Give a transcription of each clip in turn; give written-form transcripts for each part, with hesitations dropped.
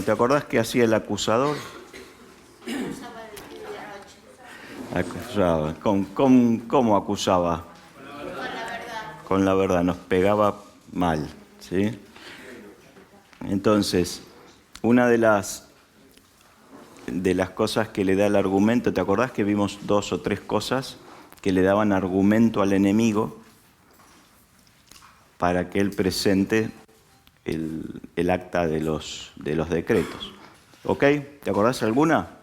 Bueno, ¿te acordás qué hacía el acusador? Acusaba. ¿Cómo acusaba? Con la verdad, nos pegaba mal, ¿sí? Entonces, una de las cosas que le da el argumento, ¿te acordás que vimos 2 o 3 cosas que le daban argumento al enemigo para que él presente el acta de los decretos? ¿Ok? ¿Te acordás alguna?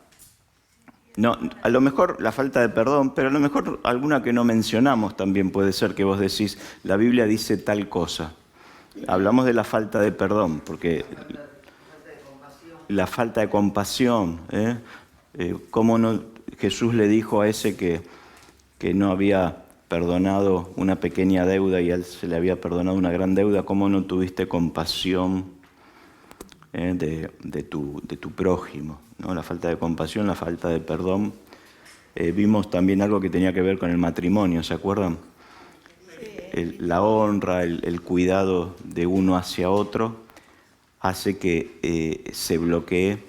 No, a lo mejor la falta de perdón, pero a lo mejor alguna que no mencionamos también puede ser que vos decís, la Biblia dice tal cosa. Hablamos de la falta de perdón, porque la falta de compasión, ¿cómo no? Jesús le dijo a ese que no había perdonado una pequeña deuda y a él se le había perdonado una gran deuda, ¿cómo no tuviste compasión de tu prójimo? ¿No? La falta de compasión, la falta de perdón. Vimos también algo que tenía que ver con el matrimonio, ¿se acuerdan? La honra, el cuidado de uno hacia otro hace que se bloquee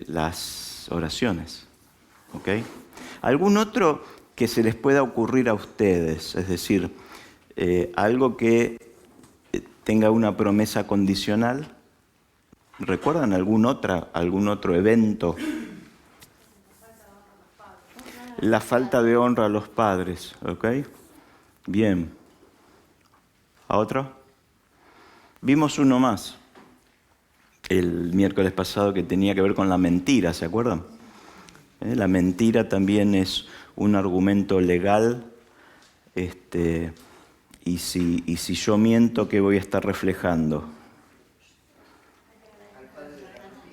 las oraciones. ¿Ok? ¿Algún otro que se les pueda ocurrir a ustedes? Es decir, algo que tenga una promesa condicional. ¿Recuerdan algún otro evento? La falta de honra a los padres, ¿ok? Bien. ¿A otro? Vimos uno más el miércoles pasado que tenía que ver con la mentira, ¿se acuerdan? La mentira también es un argumento legal, y si yo miento, ¿qué voy a estar reflejando?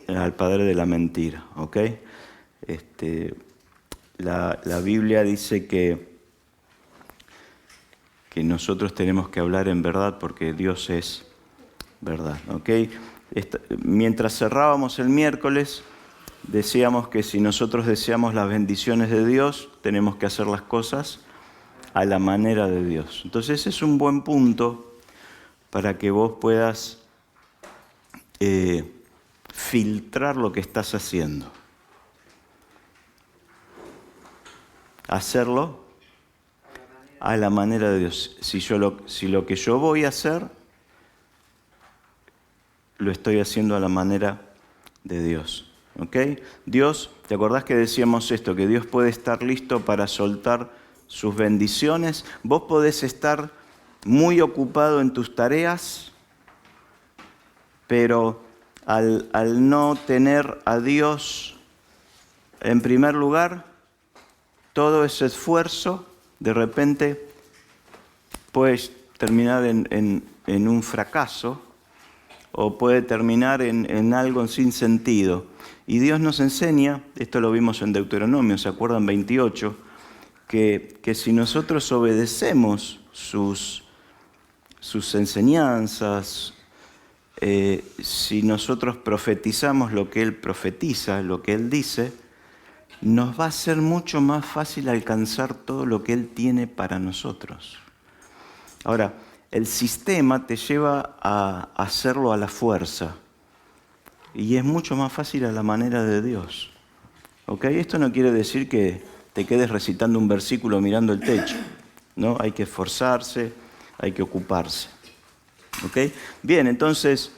Al padre de la mentira, ¿ok? La Biblia dice que nosotros tenemos que hablar en verdad porque Dios es verdad, ¿ok? Mientras cerrábamos el miércoles, decíamos que si nosotros deseamos las bendiciones de Dios, tenemos que hacer las cosas a la manera de Dios. Entonces ese es un buen punto para que vos puedas filtrar lo que estás haciendo. Hacerlo a la manera de Dios. Si lo que yo voy a hacer, lo estoy haciendo a la manera de Dios. ¿Ok? Dios, ¿te acordás que decíamos esto? Que Dios puede estar listo para soltar sus bendiciones. Vos podés estar muy ocupado en tus tareas, pero al no tener a Dios en primer lugar, todo ese esfuerzo de repente puede terminar en un fracaso o puede terminar en algo sin sentido. Y Dios nos enseña, esto lo vimos en Deuteronomio, ¿se acuerdan? 28, que si nosotros obedecemos sus enseñanzas, si nosotros profetizamos lo que Él profetiza, lo que Él dice, nos va a ser mucho más fácil alcanzar todo lo que Él tiene para nosotros. Ahora, el sistema te lleva a hacerlo a la fuerza y es mucho más fácil a la manera de Dios. ¿Ok? Esto no quiere decir que te quedes recitando un versículo mirando el techo, ¿no? Hay que esforzarse, hay que ocuparse. ¿Ok? Bien, entonces,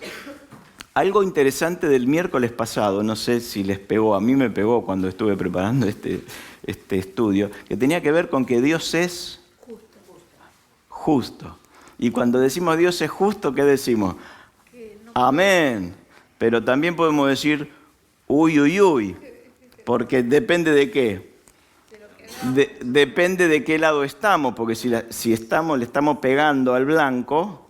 algo interesante del miércoles pasado, no sé si les pegó, a mí me pegó cuando estuve preparando este estudio, que tenía que ver con que Dios es justo. Y cuando decimos Dios es justo, ¿qué decimos? Amén. Pero también podemos decir uy, uy, uy, porque depende de qué. Depende de qué lado estamos, porque si le estamos pegando al blanco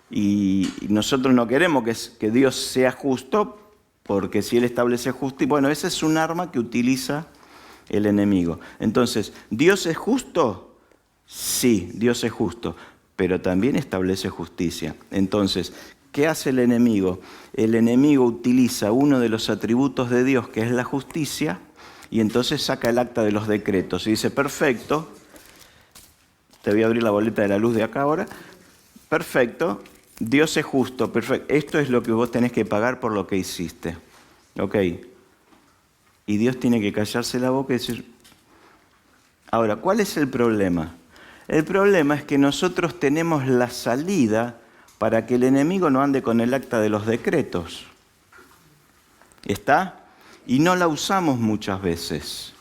y nosotros no queremos que Dios sea justo, porque si Él establece justicia, bueno, ese es un arma que utiliza el enemigo. Entonces, ¿Dios es justo? Sí, Dios es justo, pero también establece justicia. Entonces, ¿qué hace el enemigo? El enemigo utiliza uno de los atributos de Dios, que es la justicia, y entonces saca el acta de los decretos y dice, perfecto, te voy a abrir la boleta de la luz de acá ahora, perfecto, Dios es justo, perfecto. Esto es lo que vos tenés que pagar por lo que hiciste. Ok. Y Dios tiene que callarse la boca y decir... Ahora, ¿cuál es el problema? El problema es que nosotros tenemos la salida para que el enemigo no ande con el acta de los decretos. ¿Está? Y no la usamos muchas veces.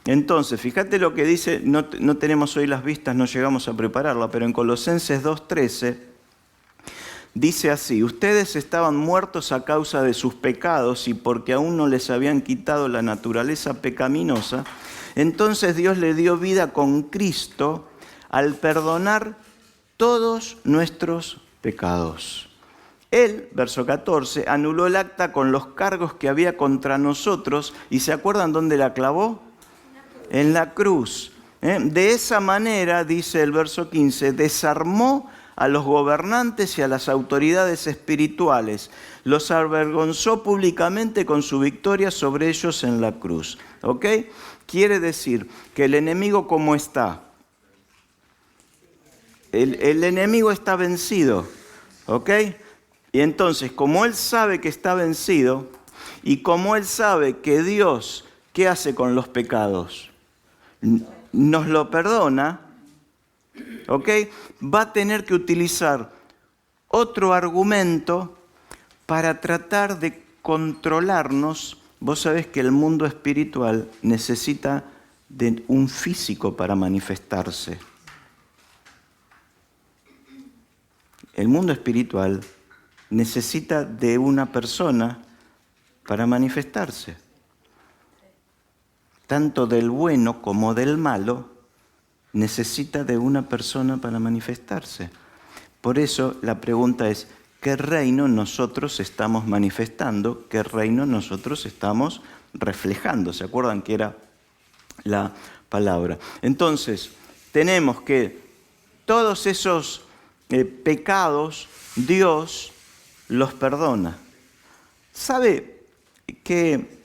Entonces, fíjate lo que dice, no tenemos hoy las vistas, no llegamos a prepararla, pero en Colosenses 2:13 dice así: ustedes estaban muertos a causa de sus pecados y porque aún no les habían quitado la naturaleza pecaminosa, entonces Dios le dio vida con Cristo al perdonar todos nuestros pecados. Él, verso 14, anuló el acta con los cargos que había contra nosotros y ¿se acuerdan dónde la clavó? En la cruz. De esa manera, dice el verso 15, desarmó a los gobernantes y a las autoridades espirituales, los avergonzó públicamente con su victoria sobre ellos en la cruz. ¿Ok? Quiere decir que el enemigo, ¿cómo está? El enemigo está vencido. ¿Ok? Y entonces, como él sabe que está vencido y como él sabe que Dios, ¿qué hace con los pecados? Nos lo perdona, ¿ok? Va a tener que utilizar otro argumento para tratar de controlarnos. Vos sabés que el mundo espiritual necesita de un físico para manifestarse. El mundo espiritual necesita de una persona para manifestarse. Tanto del bueno como del malo, necesita de una persona para manifestarse. Por eso la pregunta es, ¿qué reino nosotros estamos manifestando? ¿Qué reino nosotros estamos reflejando? ¿Se acuerdan que era la palabra? Entonces, tenemos que todos esos pecados, Dios los perdona. ¿Sabe qué?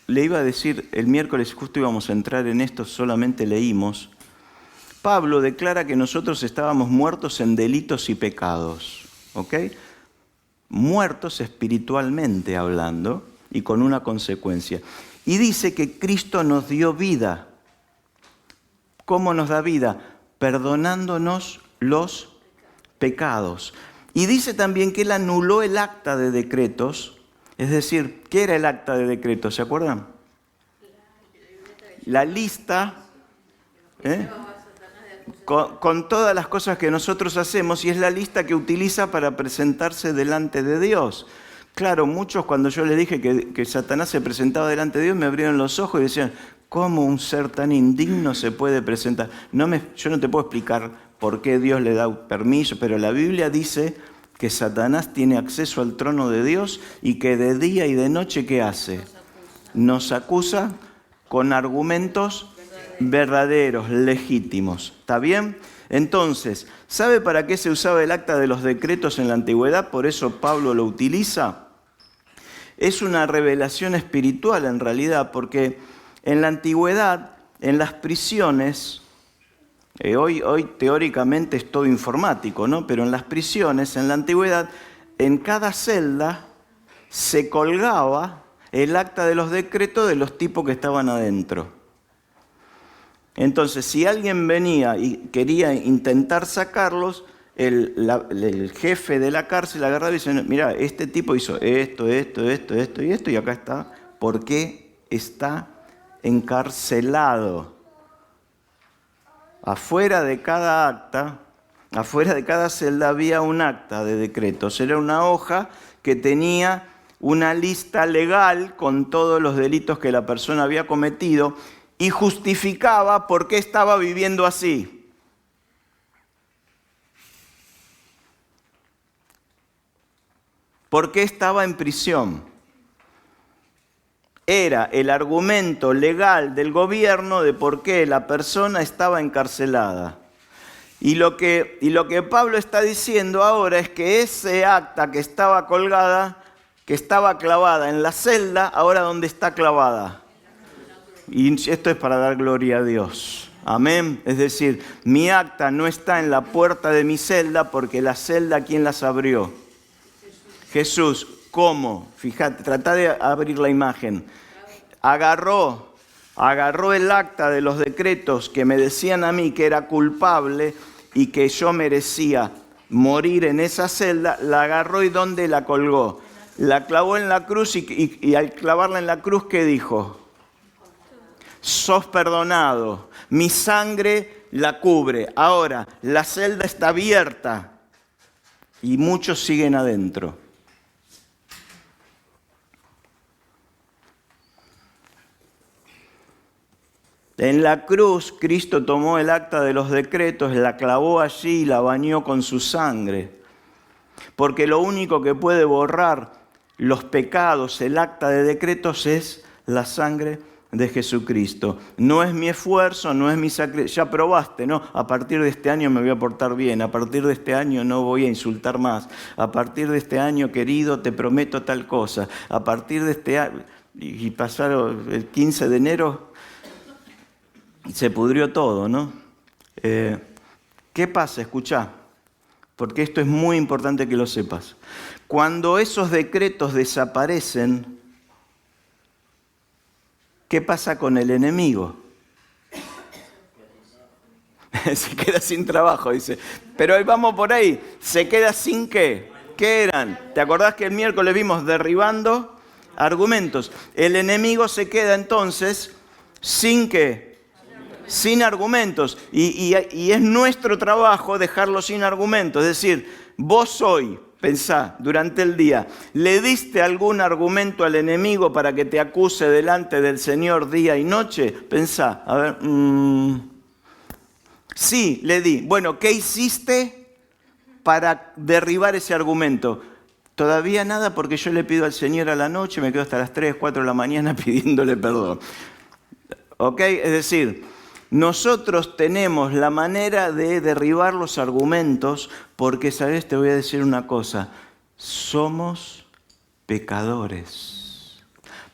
Le iba a decir, el miércoles justo íbamos a entrar en esto, solamente leímos. Pablo declara que nosotros estábamos muertos en delitos y pecados, ¿ok? Muertos espiritualmente hablando y con una consecuencia. Y dice que Cristo nos dio vida. ¿Cómo nos da vida? Perdonándonos los pecados. Y dice también que Él anuló el acta de decretos. Es decir, ¿qué era el acta de decretos? ¿Se acuerdan? La lista con todas las cosas que nosotros hacemos, y es la lista que utiliza para presentarse delante de Dios. Claro, muchos cuando yo les dije que Satanás se presentaba delante de Dios me abrieron los ojos y decían, ¿cómo un ser tan indigno se puede presentar? Yo no te puedo explicar por qué Dios le da permiso, pero la Biblia dice que Satanás tiene acceso al trono de Dios y que de día y de noche, ¿qué hace? Nos acusa con argumentos verdaderos, legítimos. ¿Está bien? Entonces, ¿sabe para qué se usaba el acta de los decretos en la antigüedad? Por eso Pablo lo utiliza. Es una revelación espiritual en realidad, porque en la antigüedad, en las prisiones, hoy teóricamente es todo informático, ¿no? Pero en las prisiones, en la antigüedad, en cada celda se colgaba el acta de los decretos de los tipos que estaban adentro. Entonces, si alguien venía y quería intentar sacarlos, el jefe de la cárcel agarraba y decía, mira, este tipo hizo esto, y acá está, ¿por qué está encarcelado? Afuera de cada acta, afuera de cada celda había un acta de decretos. Era una hoja que tenía una lista legal con todos los delitos que la persona había cometido y justificaba por qué estaba viviendo así. ¿Por qué estaba en prisión? Era el argumento legal del gobierno de por qué la persona estaba encarcelada. Y lo que Pablo está diciendo ahora es que ese acta que estaba colgada, que estaba clavada en la celda, ahora ¿dónde está clavada? Y esto es para dar gloria a Dios. Amén. Es decir, mi acta no está en la puerta de mi celda porque la celda, ¿quién las abrió? Jesús. ¿Cómo? Fíjate, trata de abrir la imagen. Agarró el acta de los decretos que me decían a mí que era culpable y que yo merecía morir en esa celda, la agarró y ¿dónde la colgó? La clavó en la cruz y al clavarla en la cruz, ¿qué dijo? Sos perdonado, mi sangre la cubre. Ahora, la celda está abierta y muchos siguen adentro. En la cruz, Cristo tomó el acta de los decretos, la clavó allí y la bañó con su sangre. Porque lo único que puede borrar los pecados, el acta de decretos, es la sangre de Jesucristo. No es mi esfuerzo, no es mi sacrificio. Ya probaste, ¿no? A partir de este año me voy a portar bien. A partir de este año no voy a insultar más. A partir de este año, querido, te prometo tal cosa. A partir de este año... Y pasaron el 15 de enero... se pudrió todo, ¿no? ¿Qué pasa? Escuchá, porque esto es muy importante que lo sepas. Cuando esos decretos desaparecen, ¿qué pasa con el enemigo? Se queda sin trabajo, dice. Pero hoy vamos por ahí. ¿Se queda sin qué? ¿Qué eran? ¿Te acordás que el miércoles vimos derribando argumentos? El enemigo se queda entonces sin qué. Sin argumentos. Y es nuestro trabajo dejarlo sin argumentos. Es decir, vos hoy, pensá, durante el día, ¿le diste algún argumento al enemigo para que te acuse delante del Señor día y noche? Pensá, a ver, sí, le di. Bueno, ¿qué hiciste para derribar ese argumento? Todavía nada, porque yo le pido al Señor a la noche, me quedo hasta las 3, 4 de la mañana pidiéndole perdón. ¿Ok? Es decir... nosotros tenemos la manera de derribar los argumentos porque, ¿sabes? Te voy a decir una cosa. Somos pecadores.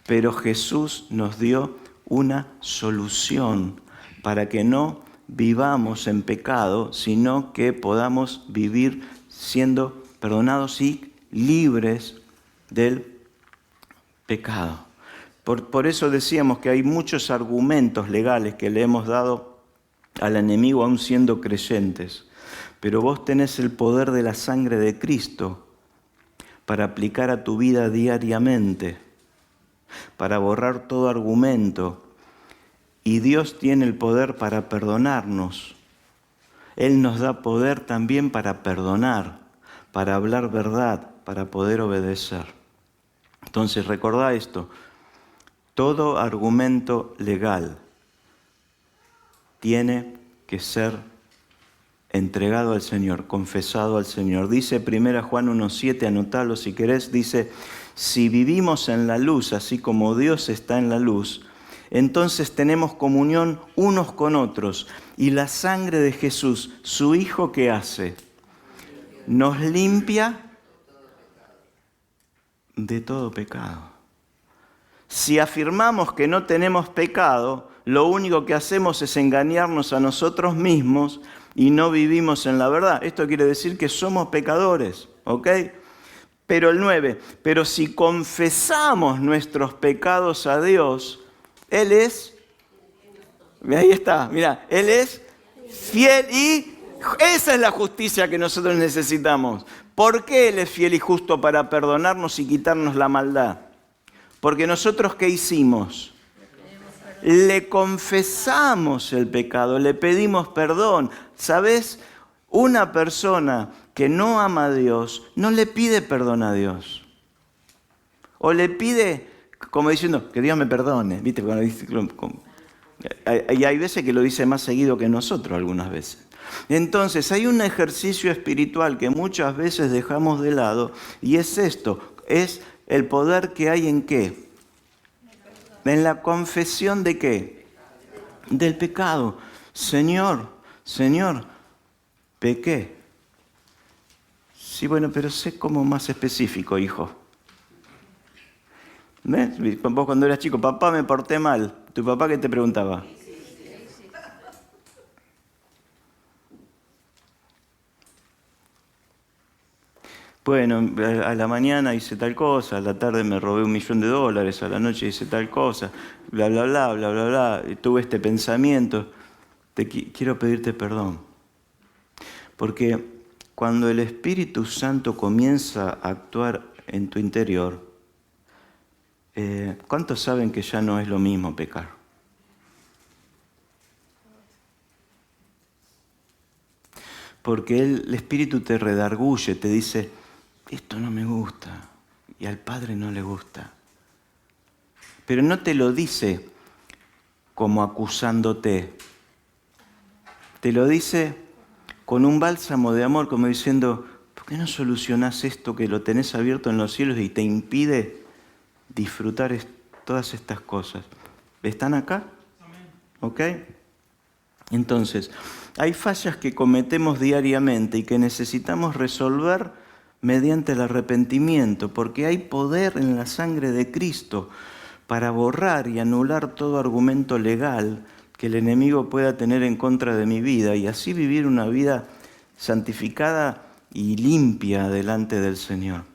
Pero Jesús nos dio una solución para que no vivamos en pecado, sino que podamos vivir siendo perdonados y libres del pecado. Por eso decíamos que hay muchos argumentos legales que le hemos dado al enemigo aún siendo creyentes. Pero vos tenés el poder de la sangre de Cristo para aplicar a tu vida diariamente, para borrar todo argumento. Y Dios tiene el poder para perdonarnos. Él nos da poder también para perdonar, para hablar verdad, para poder obedecer. Entonces recordá esto. Todo argumento legal tiene que ser entregado al Señor, confesado al Señor. Dice 1 Juan 1:7, anotalo si querés, dice, si vivimos en la luz, así como Dios está en la luz, entonces tenemos comunión unos con otros. Y la sangre de Jesús, su Hijo, ¿qué hace? Nos limpia de todo pecado. Si afirmamos que no tenemos pecado, lo único que hacemos es engañarnos a nosotros mismos y no vivimos en la verdad. Esto quiere decir que somos pecadores, ¿ok? Pero el 9, pero si confesamos nuestros pecados a Dios, Él es, ahí está, mira, Él es fiel y esa es la justicia que nosotros necesitamos. ¿Por qué Él es fiel y justo para perdonarnos y quitarnos la maldad? Porque nosotros, ¿qué hicimos? Le confesamos el pecado, le pedimos perdón. ¿Sabes? Una persona que no ama a Dios no le pide perdón a Dios. O le pide, como diciendo, que Dios me perdone. ¿Viste? Y hay veces que lo dice más seguido que nosotros, algunas veces. Entonces, hay un ejercicio espiritual que muchas veces dejamos de lado, y es esto, es el poder que hay en ¿qué? En la confesión de ¿qué? Del pecado. Señor, pequé. Sí, bueno, pero sé como más específico, hijo. ¿Ves? Vos cuando eras chico, papá, me porté mal. ¿Tu papá qué te preguntaba? Bueno, a la mañana hice tal cosa, a la tarde me robé $1.000.000, a la noche hice tal cosa, bla, bla, bla, bla, bla, bla. Y tuve este pensamiento. Quiero pedirte perdón. Porque cuando el Espíritu Santo comienza a actuar en tu interior, ¿cuántos saben que ya no es lo mismo pecar? Porque el Espíritu te redarguye, te dice, esto no me gusta, y al Padre no le gusta. Pero no te lo dice como acusándote, te lo dice con un bálsamo de amor, como diciendo, ¿por qué no solucionás esto que lo tenés abierto en los cielos y te impide disfrutar todas estas cosas? ¿Están acá? ¿Ok? Entonces, hay fallas que cometemos diariamente y que necesitamos resolver mediante el arrepentimiento, porque hay poder en la sangre de Cristo para borrar y anular todo argumento legal que el enemigo pueda tener en contra de mi vida y así vivir una vida santificada y limpia delante del Señor.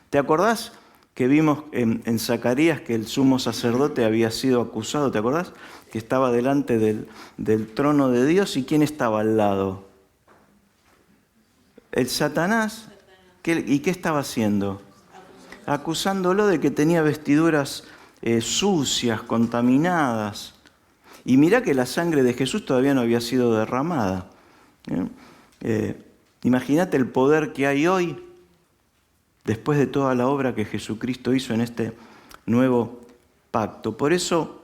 ¿Te acordás que vimos en Zacarías que el sumo sacerdote había sido acusado? ¿Te acordás? Que estaba delante del trono de Dios y ¿quién estaba al lado? El Satanás. ¿Y qué estaba haciendo? Acusándolo de que tenía vestiduras sucias, contaminadas. Y mirá que la sangre de Jesús todavía no había sido derramada. Imagínate el poder que hay hoy, después de toda la obra que Jesucristo hizo en este nuevo pacto. Por eso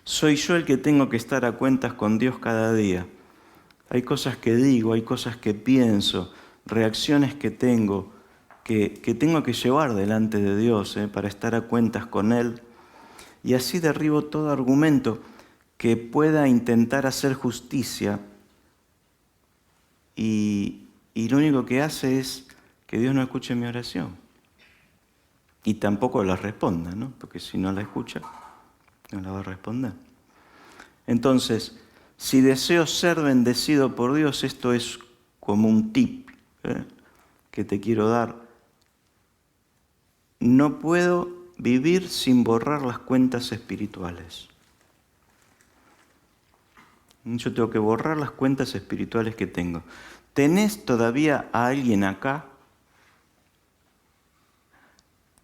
soy yo el que tengo que estar a cuentas con Dios cada día. Hay cosas que digo, hay cosas que pienso, reacciones que tengo que llevar delante de Dios para estar a cuentas con Él. Y así derribo todo argumento que pueda intentar hacer justicia y lo único que hace es que Dios no escuche mi oración. Y tampoco la responda, ¿no? Porque si no la escucha, no la va a responder. Entonces, si deseo ser bendecido por Dios, esto es como un tip que te quiero dar. No puedo vivir sin borrar las cuentas espirituales. Yo tengo que borrar las cuentas espirituales que tengo. ¿Tenés todavía a alguien acá?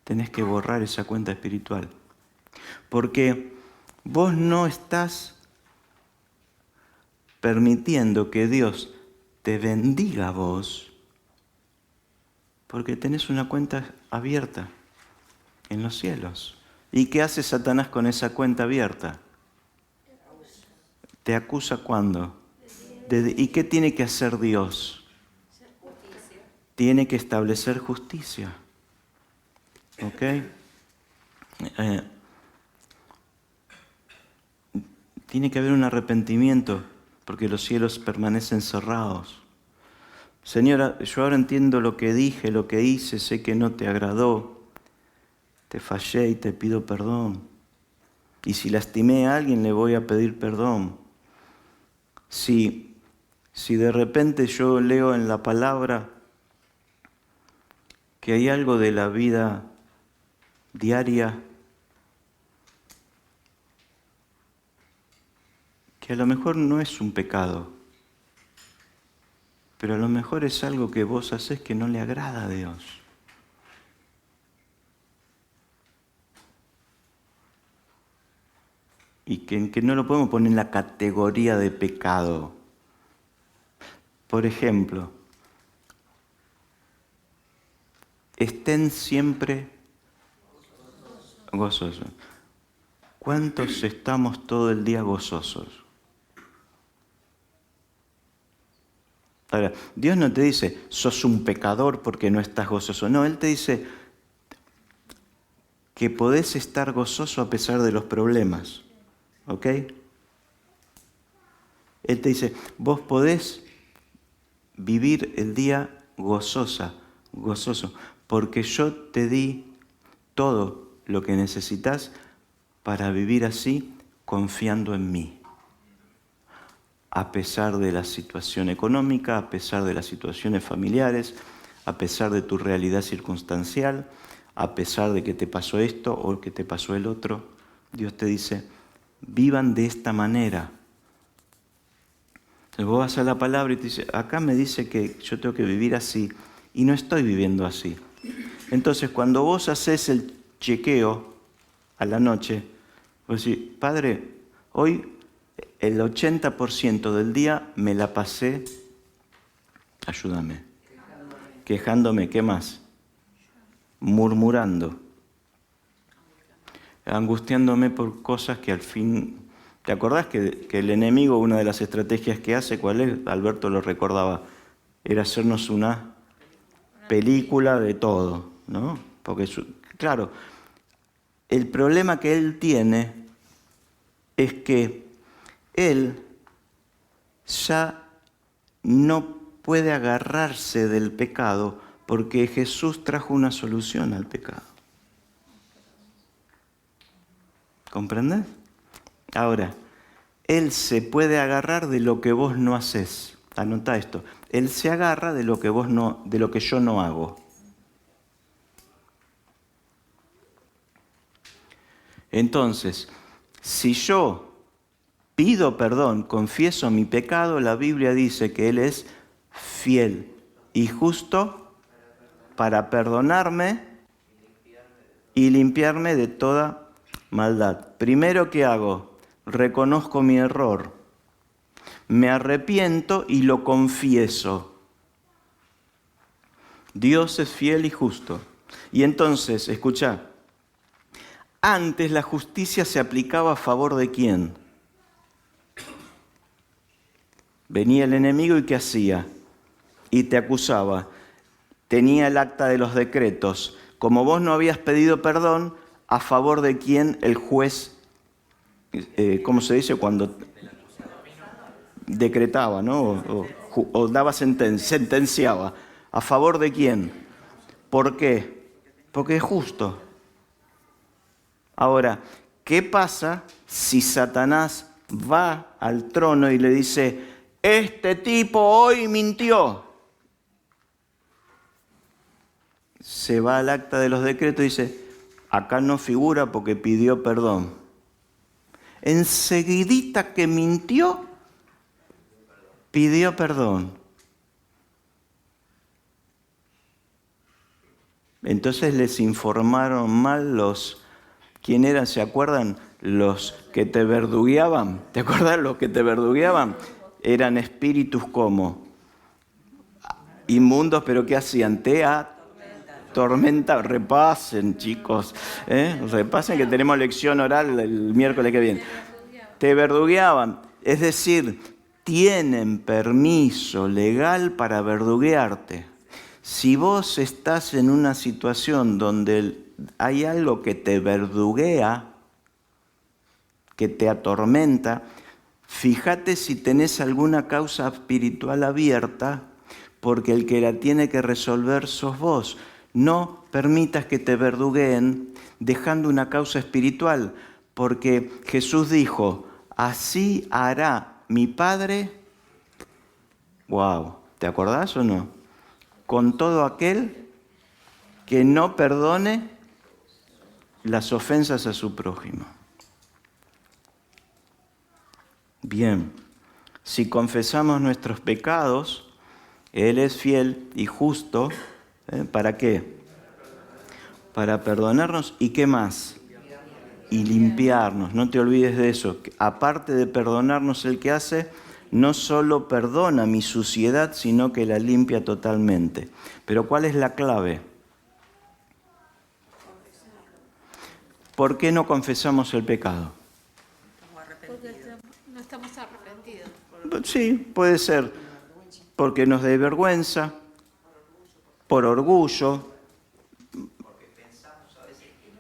Tenés que borrar esa cuenta espiritual. Porque vos no estás permitiendo que Dios te bendiga a vos porque tenés una cuenta abierta en los cielos. ¿Y qué hace Satanás con esa cuenta abierta? ¿Te acusa cuándo? ¿Y qué tiene que hacer Dios? Tiene que establecer justicia. ¿Ok? Tiene que haber un arrepentimiento porque los cielos permanecen cerrados. Señora, yo ahora entiendo lo que dije, lo que hice, sé que no te agradó, te fallé y te pido perdón. Y si lastimé a alguien, le voy a pedir perdón. Si de repente yo leo en la palabra que hay algo de la vida diaria que a lo mejor no es un pecado, pero a lo mejor es algo que vos hacés que no le agrada a Dios. Y que no lo podemos poner en la categoría de pecado. Por ejemplo, estén siempre gozosos. ¿Cuántos estamos todo el día gozosos? Ahora, Dios no te dice, sos un pecador porque no estás gozoso. No, Él te dice que podés estar gozoso a pesar de los problemas. ¿Ok? Él te dice, vos podés vivir el día gozoso, porque yo te di todo lo que necesitas para vivir así, confiando en mí. A pesar de la situación económica, a pesar de las situaciones familiares, a pesar de tu realidad circunstancial, a pesar de que te pasó esto o que te pasó el otro, Dios te dice, vivan de esta manera. Entonces vos vas a la palabra y te dice, acá me dice que yo tengo que vivir así, y no estoy viviendo así. Entonces cuando vos haces el chequeo a la noche, vos decís, Padre, hoy el 80% del día me la pasé, ayúdame, quejándome, ¿qué más? Murmurando, angustiándome por cosas que al fin... ¿Te acordás que el enemigo, una de las estrategias que hace, cuál es? Alberto lo recordaba, era hacernos una película de todo, ¿no? Porque, claro, el problema que él tiene es que él ya no puede agarrarse del pecado porque Jesús trajo una solución al pecado. ¿Comprendes? Ahora, él se puede agarrar de lo que vos no haces. Anotá esto. Él se agarra de lo que vos no, de lo que yo no hago. Entonces, si yo pido perdón, confieso mi pecado, la Biblia dice que Él es fiel y justo para perdonarme y limpiarme de toda maldad. Primero, ¿qué hago? Reconozco mi error, me arrepiento y lo confieso. Dios es fiel y justo. Y entonces, escuchá, antes la justicia se aplicaba a favor de quién. Venía el enemigo y ¿qué hacía? Y te acusaba. Tenía el acta de los decretos. Como vos no habías pedido perdón, ¿a favor de quién el juez, cómo se dice? Cuando decretaba, ¿no? O daba sentenciaba. ¿A favor de quién? ¿Por qué? Porque es justo. Ahora, ¿qué pasa si Satanás va al trono y le dice, este tipo hoy mintió? Se va al acta de los decretos y dice, acá no figura porque pidió perdón. Enseguidita que mintió, pidió perdón. Entonces les informaron mal ¿quién eran? ¿Se acuerdan? Los que te verdugueaban. ¿Te acuerdas los que te verdugueaban? Eran espíritus como inmundos, pero ¿qué hacían? Tormenta, repasen, chicos, repasen que tenemos lección oral el miércoles que viene. Te verdugueaban, es decir, tienen permiso legal para verduguearte. Si vos estás en una situación donde hay algo que te verduguea, que te atormenta, fíjate si tenés alguna causa espiritual abierta, porque el que la tiene que resolver sos vos. No permitas que te verdugueen dejando una causa espiritual, porque Jesús dijo, así hará mi Padre, wow, ¿te acordás o no? Con todo aquel que no perdone las ofensas a su prójimo. Bien, si confesamos nuestros pecados, Él es fiel y justo. ¿Para qué? Para perdonarnos y ¿qué más? Y limpiarnos. No te olvides de eso. Aparte de perdonarnos, el que hace, no solo perdona mi suciedad, sino que la limpia totalmente. Pero ¿cuál es la clave? ¿Por qué no confesamos el pecado? Porque no estamos arrepentidos. Sí, puede ser. Porque nos dé vergüenza, por orgullo. Porque pensamos a veces que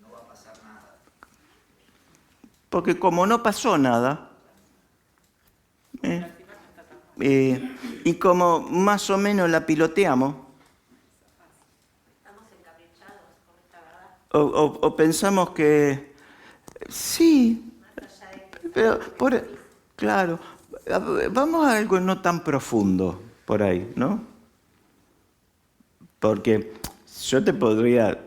no va a pasar nada. Porque como no pasó nada, y como más o menos la piloteamos, Estamos encaprichados con esta verdad. O pensamos que sí, pero claro, vamos a algo no tan profundo por ahí, ¿no? Porque yo te podría,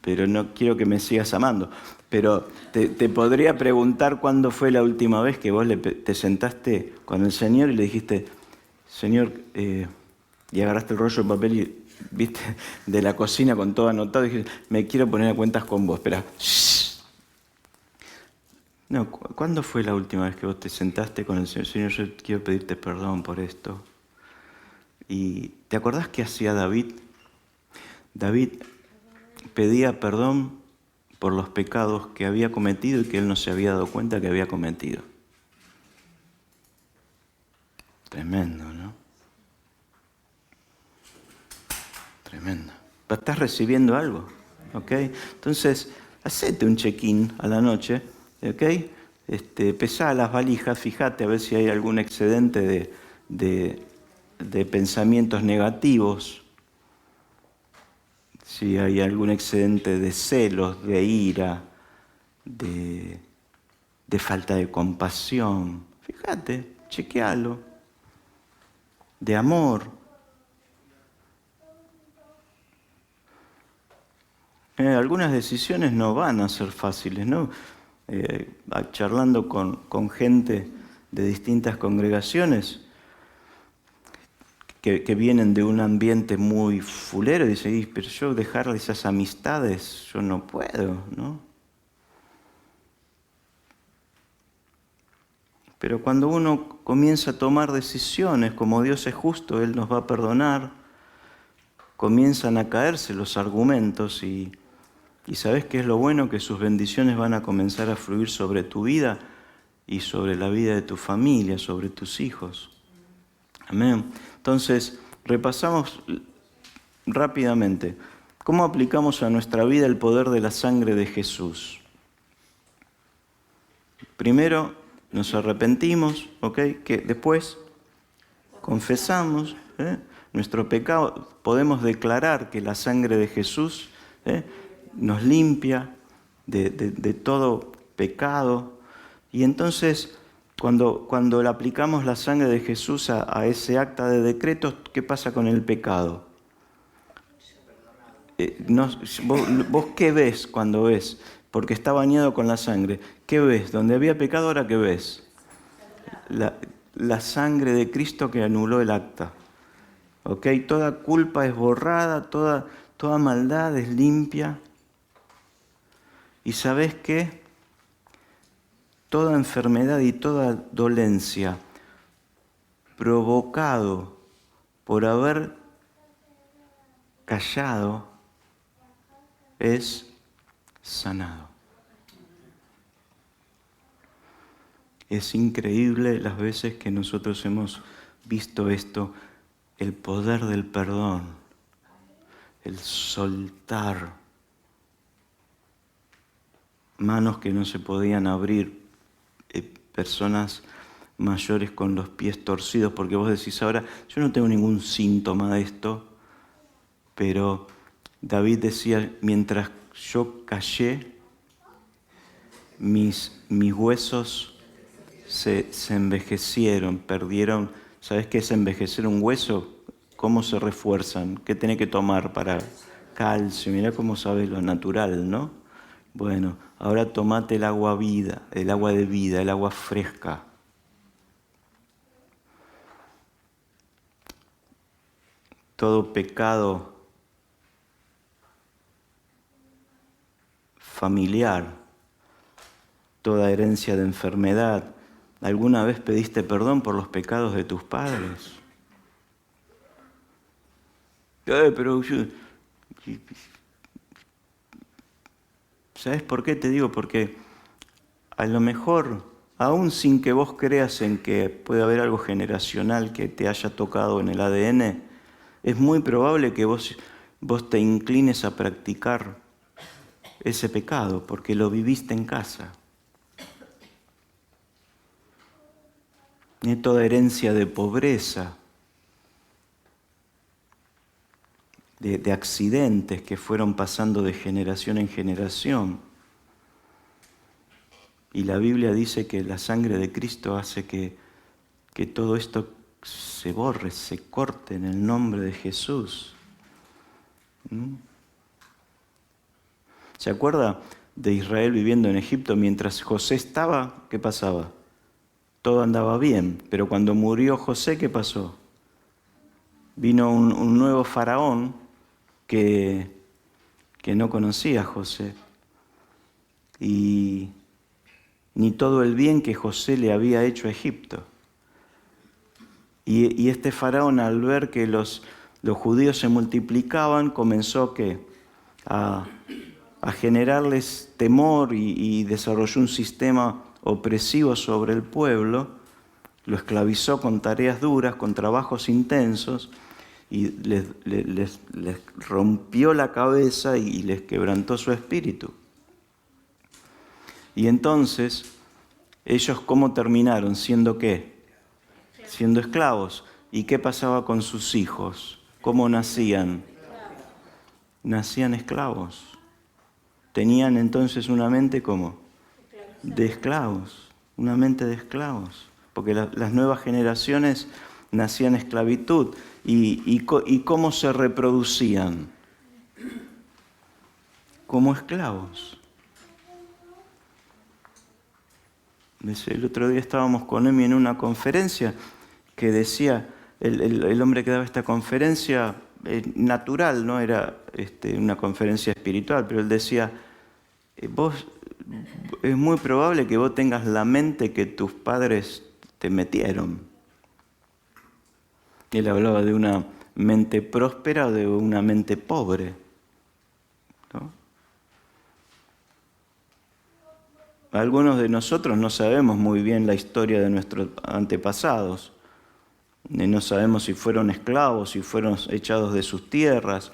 pero no quiero que me sigas amando, pero te podría preguntar cuándo fue la última vez que vos te sentaste con el Señor y le dijiste, Señor, y agarraste el rollo de papel y viste de la cocina con todo anotado y dijiste, me quiero poner a cuentas con vos, espera. No, ¿cuándo fue la última vez que vos te sentaste con el Señor? Señor, yo quiero pedirte perdón por esto. ¿Y te acordás qué hacía David? David pedía perdón por los pecados que había cometido y que él no se había dado cuenta que había cometido. Tremendo, ¿no? Tremendo. ¿Estás recibiendo algo? ¿Ok? Entonces, hacete un check-in a la noche, ¿ok? Pesá las valijas, fíjate a ver si hay algún excedente de pensamientos negativos, si hay algún excedente de celos, de ira, de falta de compasión. Fíjate, chequealo. De amor. Algunas decisiones no van a ser fáciles, ¿no? Charlando con gente de distintas congregaciones que vienen de un ambiente muy fulero y dicen, pero yo dejar esas amistades, yo no puedo, ¿no? Pero cuando uno comienza a tomar decisiones, como Dios es justo, Él nos va a perdonar, comienzan a caerse los argumentos y ¿sabes qué es lo bueno? Que sus bendiciones van a comenzar a fluir sobre tu vida y sobre la vida de tu familia, sobre tus hijos. Amén. Entonces, repasamos rápidamente. ¿Cómo aplicamos a nuestra vida el poder de la sangre de Jesús? Primero, nos arrepentimos, ¿ok? Que después confesamos nuestro pecado. Podemos declarar que la sangre de Jesús nos limpia de todo pecado. Y entonces, cuando le aplicamos la sangre de Jesús a ese acta de decretos, ¿qué pasa con el pecado? ¿Vos qué ves cuando ves? Porque está bañado con la sangre. ¿Qué ves? Donde había pecado, ¿ahora qué ves? La sangre de Cristo que anuló el acta. ¿Ok? Toda culpa es borrada, toda maldad es limpia. ¿Y sabes qué? Toda enfermedad y toda dolencia provocado por haber callado es sanado. Es increíble las veces que nosotros hemos visto esto, el poder del perdón, el soltar, manos que no se podían abrir, personas mayores con los pies torcidos, porque vos decís ahora, yo no tengo ningún síntoma de esto, pero David decía, mientras yo callé, mis huesos se envejecieron, perdieron. ¿Sabes qué es envejecer un hueso? ¿Cómo se refuerzan? ¿Qué tiene que tomar para calcio? Mirá cómo sabes lo natural, ¿no? Bueno, ahora tomate el agua vida, el agua de vida, el agua fresca. Todo pecado familiar, toda herencia de enfermedad. ¿Alguna vez pediste perdón por los pecados de tus padres? Pero yo... ¿Sabes por qué te digo? Porque a lo mejor, aún sin que vos creas en que puede haber algo generacional que te haya tocado en el ADN, es muy probable que vos te inclines a practicar ese pecado porque lo viviste en casa. Toda herencia de pobreza, de accidentes que fueron pasando de generación en generación. Y la Biblia dice que la sangre de Cristo hace que todo esto se borre, se corte en el nombre de Jesús. ¿Se acuerda de Israel viviendo en Egipto mientras José estaba? ¿Qué pasaba? Todo andaba bien, pero cuando murió José, ¿qué pasó? Vino un nuevo faraón que no conocía a José. Y ni todo el bien que José le había hecho a Egipto. Y este faraón, al ver que los judíos se multiplicaban, comenzó a generarles temor y desarrolló un sistema opresivo sobre el pueblo, lo esclavizó con tareas duras, con trabajos intensos, y les rompió la cabeza y les quebrantó su espíritu. Y entonces, ellos ¿cómo terminaron? ¿Siendo qué? Siendo esclavos. ¿Y qué pasaba con sus hijos? ¿Cómo nacían? Nacían esclavos. Tenían entonces una mente ¿cómo? De esclavos, una mente de esclavos. Porque las nuevas generaciones nacían en esclavitud. ¿Y cómo se reproducían? Como esclavos. El otro día estábamos con Emi en una conferencia que decía, el hombre que daba esta conferencia, natural, no era una conferencia espiritual, pero él decía, vos es muy probable que vos tengas la mente que tus padres te metieron. Él hablaba de una mente próspera o de una mente pobre, ¿no? Algunos de nosotros no sabemos muy bien la historia de nuestros antepasados. No sabemos si fueron esclavos, si fueron echados de sus tierras,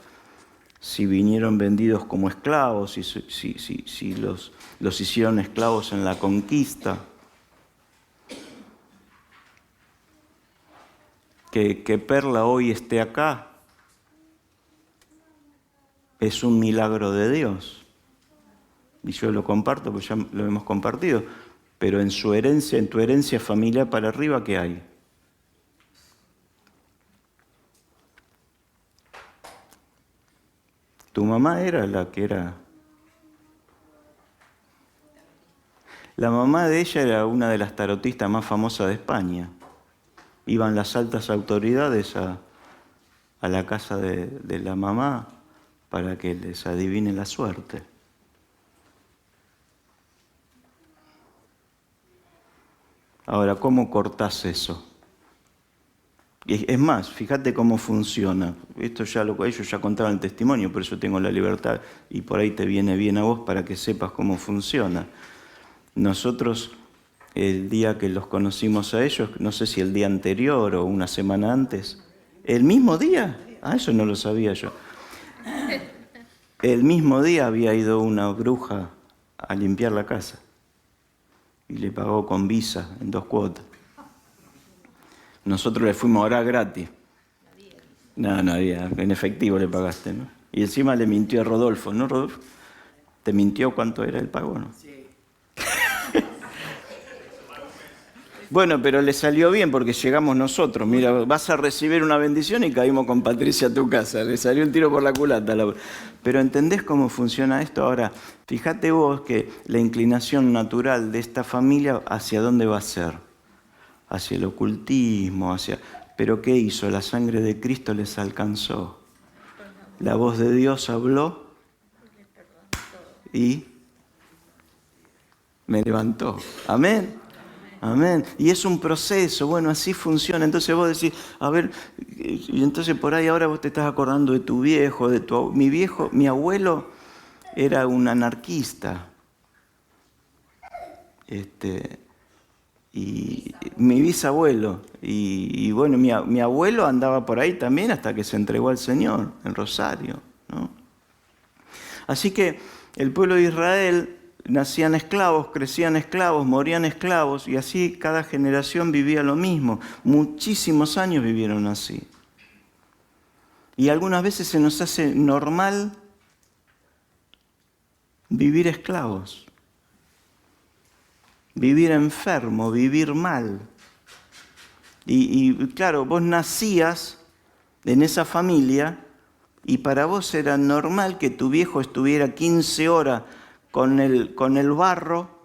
si vinieron vendidos como esclavos, si los hicieron esclavos en la conquista. Que Perla hoy esté acá es un milagro de Dios. Y yo lo comparto, porque ya lo hemos compartido. Pero en su herencia, en tu herencia familiar para arriba, ¿qué hay? Tu mamá era la que era. La mamá de ella era una de las tarotistas más famosas de España. Iban las altas autoridades a la casa de la mamá para que les adivine la suerte. Ahora, ¿cómo cortás eso? Es más, fíjate cómo funciona. Esto ellos ya contaban el testimonio, por eso tengo la libertad y por ahí te viene bien a vos para que sepas cómo funciona. Nosotros, el día que los conocimos a ellos, no sé si el día anterior o una semana antes, ¿el mismo día? Eso no lo sabía yo. El mismo día había ido una bruja a limpiar la casa y le pagó con Visa en 2 cuotas. Nosotros le fuimos a orar gratis. No había, en efectivo le pagaste, ¿no? Y encima le mintió a Rodolfo, ¿no, Rodolfo? ¿Te mintió cuánto era el pago, no? Sí. Bueno, pero le salió bien porque llegamos nosotros. Mira, vas a recibir una bendición y caímos con Patricia a tu casa. Le salió un tiro por la culata. Pero ¿entendés cómo funciona esto? Ahora, fíjate vos que la inclinación natural de esta familia, ¿hacia dónde va a ser? Hacia el ocultismo, Pero ¿qué hizo? La sangre de Cristo les alcanzó. La voz de Dios habló y me levantó. Amén. Amén. Y es un proceso, bueno, así funciona. Entonces vos decís, a ver, y entonces por ahí ahora vos te estás acordando de tu viejo, mi abuelo era un anarquista. Y mi bisabuelo, y bueno, mi abuelo andaba por ahí también hasta que se entregó al Señor, en Rosario, ¿no? Así que el pueblo de Israel nacían esclavos, crecían esclavos, morían esclavos, y así cada generación vivía lo mismo. Muchísimos años vivieron así. Y algunas veces se nos hace normal vivir esclavos, vivir enfermo, vivir mal. Y claro, vos nacías en esa familia y para vos era normal que tu viejo estuviera 15 horas con el barro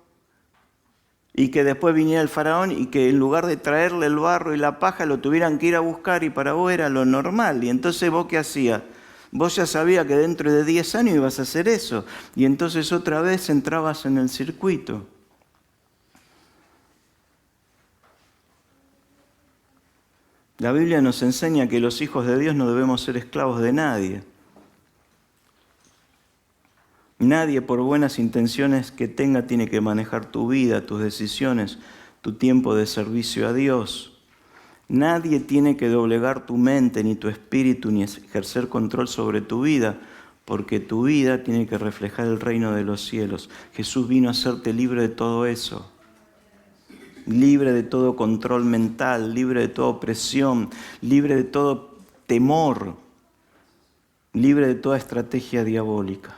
y que después viniera el faraón y que en lugar de traerle el barro y la paja lo tuvieran que ir a buscar y para vos era lo normal. Y entonces vos ¿qué hacías? Vos ya sabías que dentro de 10 años ibas a hacer eso y entonces otra vez entrabas en el circuito. La Biblia nos enseña que los hijos de Dios no debemos ser esclavos de nadie. Nadie, por buenas intenciones que tenga, tiene que manejar tu vida, tus decisiones, tu tiempo de servicio a Dios. Nadie tiene que doblegar tu mente, ni tu espíritu, ni ejercer control sobre tu vida, porque tu vida tiene que reflejar el reino de los cielos. Jesús vino a hacerte libre de todo eso. Libre de todo control mental, libre de toda opresión, libre de todo temor, libre de toda estrategia diabólica.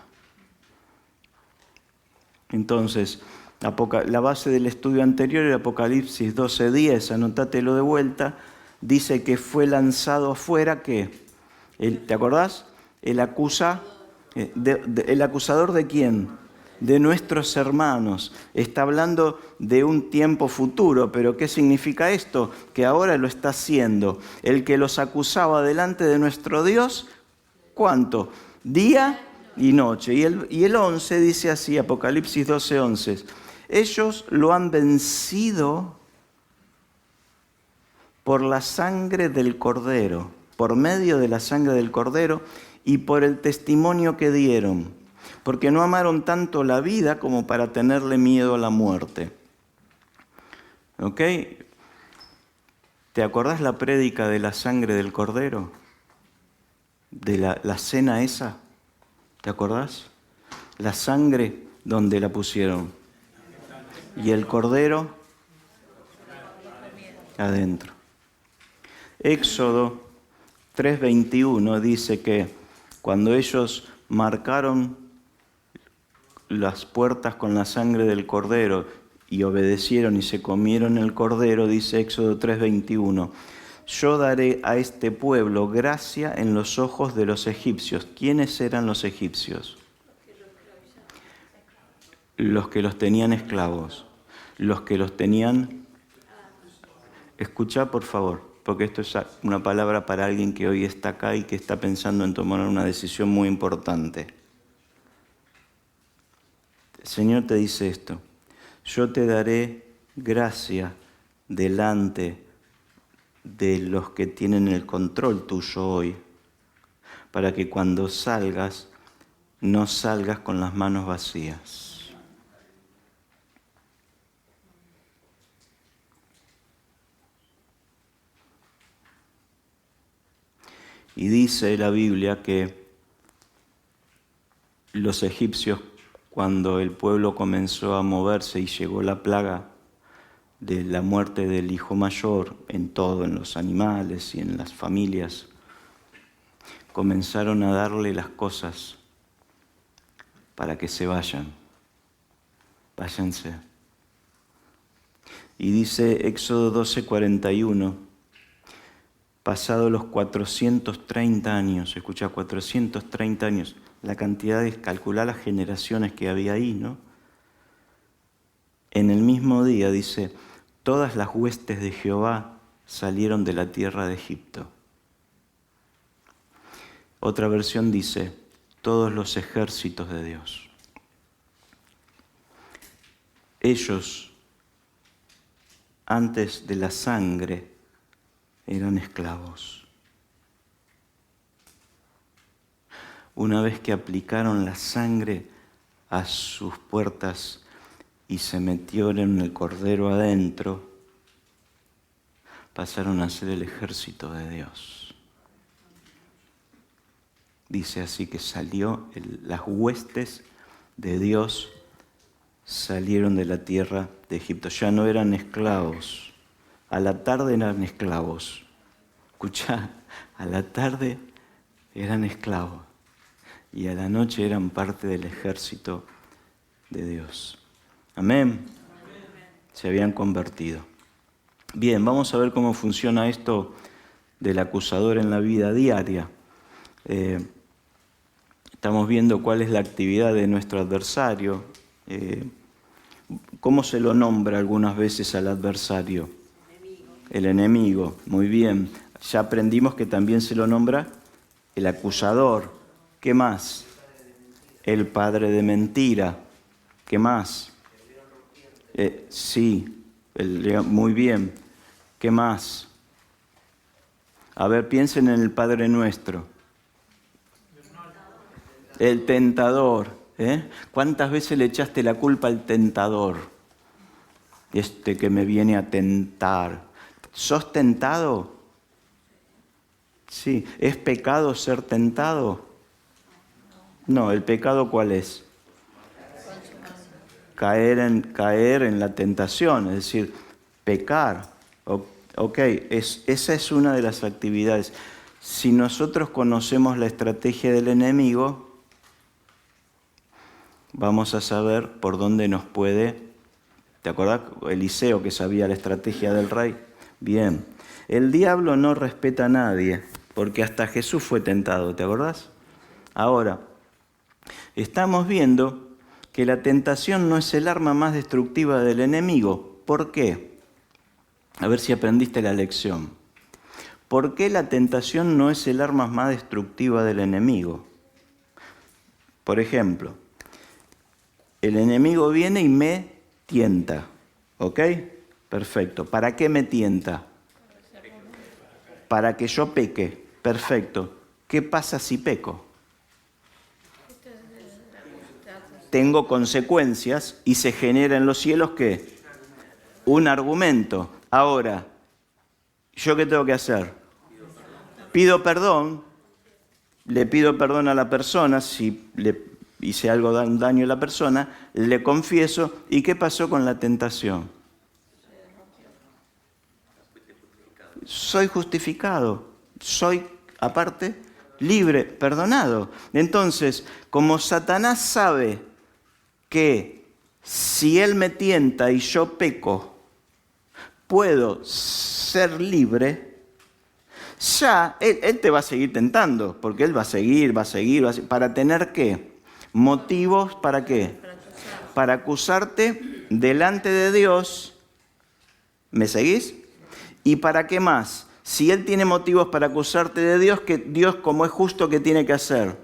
Entonces, la base del estudio anterior era Apocalipsis 12:10, anotátelo de vuelta, dice que fue lanzado afuera, ¿qué? ¿Te acordás? El acusador de quién? De nuestros hermanos. Está hablando de un tiempo futuro, pero ¿qué significa esto? Que ahora lo está haciendo. El que los acusaba delante de nuestro Dios, ¿cuánto? Día y noche. Y el 11 dice así, Apocalipsis 12:11. Ellos lo han vencido por la sangre del Cordero, por medio de la sangre del Cordero y por el testimonio que dieron. Porque no amaron tanto la vida como para tenerle miedo a la muerte. ¿Ok? ¿Te acordás la prédica de la sangre del Cordero? De la cena esa. ¿Te acordás? La sangre, ¿dónde la pusieron? Y el Cordero adentro. Éxodo 3:21 dice que cuando ellos marcaron las puertas con la sangre del Cordero y obedecieron y se comieron el Cordero, dice Éxodo 3:21, yo daré a este pueblo gracia en los ojos de los egipcios. ¿Quiénes eran los egipcios? Los que los tenían esclavos, los que los tenían... Escuchá, por favor, porque esto es una palabra para alguien que hoy está acá y que está pensando en tomar una decisión muy importante. El Señor te dice esto: yo te daré gracia delante de los que tienen el control tuyo hoy, para que cuando salgas, no salgas con las manos vacías. Y dice la Biblia que los egipcios, cuando el pueblo comenzó a moverse y llegó la plaga de la muerte del hijo mayor en todo, en los animales y en las familias, comenzaron a darle las cosas para que se vayan. Váyanse. Y dice Éxodo 12:41, pasados los 430 años, escucha, 430 años, la cantidad de calcular las generaciones que había ahí, ¿no? En el mismo día, dice, todas las huestes de Jehová salieron de la tierra de Egipto. Otra versión dice, todos los ejércitos de Dios. Ellos, antes de la sangre, eran esclavos. Una vez que aplicaron la sangre a sus puertas y se metieron en el Cordero adentro, pasaron a ser el ejército de Dios. Dice así que las huestes de Dios salieron de la tierra de Egipto. Ya no eran esclavos. A la tarde eran esclavos. Escuchá, a la tarde eran esclavos y a la noche eran parte del ejército de Dios. Amén. Se habían convertido. Bien, vamos a ver cómo funciona esto del acusador en la vida diaria. Estamos viendo cuál es la actividad de nuestro adversario. ¿Cómo se lo nombra algunas veces al adversario? El enemigo. Muy bien. Ya aprendimos que también se lo nombra el acusador. ¿Qué más? El padre de mentira. ¿Qué más? Sí, muy bien. ¿Qué más? A ver, piensen en el Padre Nuestro. El tentador. ¿Cuántas veces le echaste la culpa al tentador? Este que me viene a tentar. ¿Sos tentado? Sí. ¿Es pecado ser tentado? No, ¿el pecado cuál es? Caer en la tentación, es decir, pecar. Ok, esa es una de las actividades. Si nosotros conocemos la estrategia del enemigo, vamos a saber por dónde nos puede... ¿Te acordás? Eliseo, que sabía la estrategia del rey. Bien. El diablo no respeta a nadie, porque hasta Jesús fue tentado, ¿te acordás? Ahora, estamos viendo que la tentación no es el arma más destructiva del enemigo. ¿Por qué? A ver si aprendiste la lección. ¿Por qué la tentación no es el arma más destructiva del enemigo? Por ejemplo, el enemigo viene y me tienta. ¿Ok? Perfecto. ¿Para qué me tienta? Para que yo peque. Perfecto. ¿Qué pasa si peco? Tengo consecuencias y se genera en los cielos, ¿qué? Un argumento. Ahora, ¿yo qué tengo que hacer? Pido perdón, le pido perdón a la persona, si le hice algo, daño a la persona, le confieso. ¿Y qué pasó con la tentación? Soy justificado, soy, aparte, libre, perdonado. Entonces, como Satanás sabe que si él me tienta y yo peco, puedo ser libre, ya él te va a seguir tentando, porque él va a seguir, ¿para tener qué? Motivos, ¿para qué? Para acusarte delante de Dios. ¿Me seguís? ¿Y para qué más? Si él tiene motivos para acusarte de Dios, que Dios, como es justo, ¿qué tiene que hacer?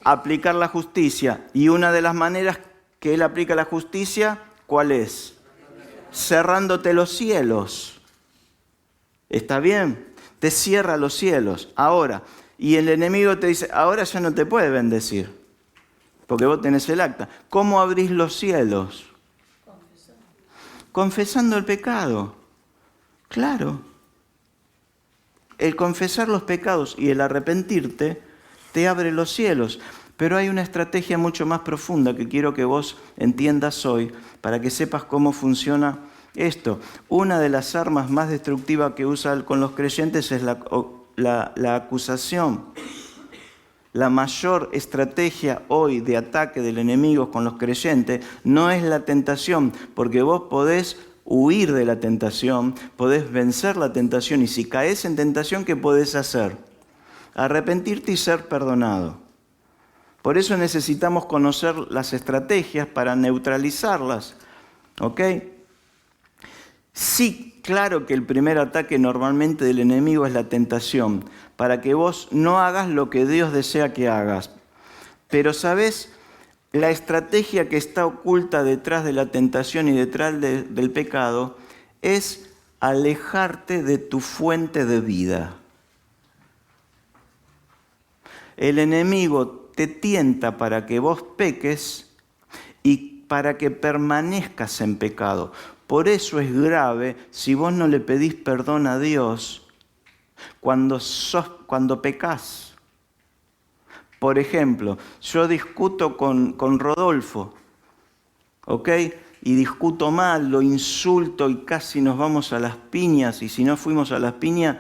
Aplicar la justicia. Y una de las maneras que él aplica la justicia, ¿cuál es? Cerrándote los cielos. ¿Está bien? Te cierra los cielos. Ahora, y el enemigo te dice, ahora ya no te puede bendecir, porque vos tenés el acta. ¿Cómo abrís los cielos? Confesando el pecado. Claro. El confesar los pecados y el arrepentirte te abre los cielos. Pero hay una estrategia mucho más profunda que quiero que vos entiendas hoy para que sepas cómo funciona esto. Una de las armas más destructivas que usa con los creyentes es la acusación. La mayor estrategia hoy de ataque del enemigo con los creyentes no es la tentación, porque vos podés huir de la tentación, podés vencer la tentación, y si caes en tentación, ¿qué podés hacer? Arrepentirte y ser perdonado. Por eso necesitamos conocer las estrategias para neutralizarlas. ¿Ok? Sí, claro que el primer ataque normalmente del enemigo es la tentación, para que vos no hagas lo que Dios desea que hagas. Pero, ¿sabés? La estrategia que está oculta detrás de la tentación y detrás del pecado es alejarte de tu fuente de vida. El enemigo te tienta para que vos peques y para que permanezcas en pecado. Por eso es grave si vos no le pedís perdón a Dios cuando pecás. Por ejemplo, yo discuto con Rodolfo, ¿ok? Y discuto mal, lo insulto y casi nos vamos a las piñas. Y si no fuimos a las piñas,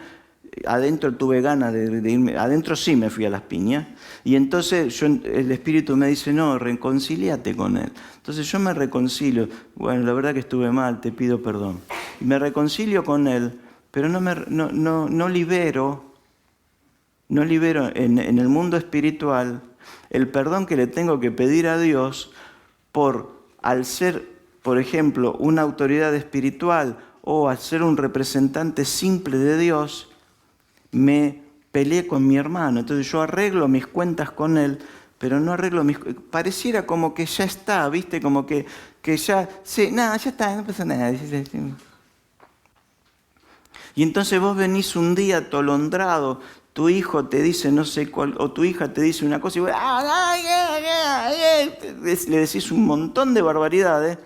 adentro tuve ganas de irme, adentro sí me fui a las piñas. Y entonces el Espíritu me dice, no, reconcíliate con él. Entonces yo me reconcilio. Bueno, la verdad que estuve mal, te pido perdón. Y me reconcilio con él, pero no libero en el mundo espiritual el perdón que le tengo que pedir a Dios al ser, por ejemplo, una autoridad espiritual o al ser un representante simple de Dios, me peleé con mi hermano. Entonces yo arreglo mis cuentas con él, pero no arreglo pareciera como que ya está, ¿viste? Como que ya, sí, nada, ya está, no pasa nada. Y entonces vos venís un día atolondrado, tu hijo te dice no sé cuál, o tu hija te dice una cosa y vos le decís un montón de barbaridades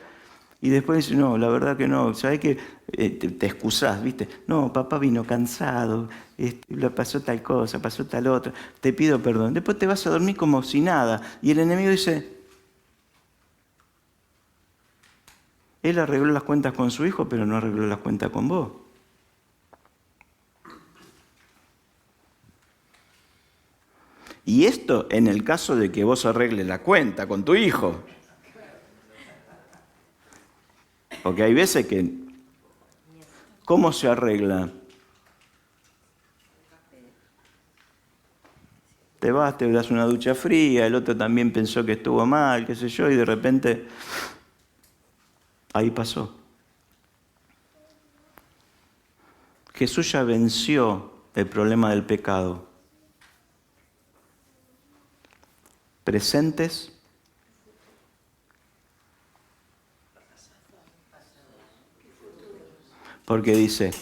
y después dices, no, la verdad que no, ¿sabés qué? Te excusás, ¿viste? No, papá vino cansado, le pasó tal cosa, pasó tal otra, te pido perdón. Después te vas a dormir como si nada y el enemigo dice, él arregló las cuentas con su hijo, pero no arregló las cuentas con vos. Y esto en el caso de que vos arregles la cuenta con tu hijo. Porque hay veces que, ¿cómo se arregla? Te vas, te das una ducha fría, el otro también pensó que estuvo mal, qué sé yo, y de repente, ahí pasó. Jesús ya venció el problema del pecado. Presentes, porque dice,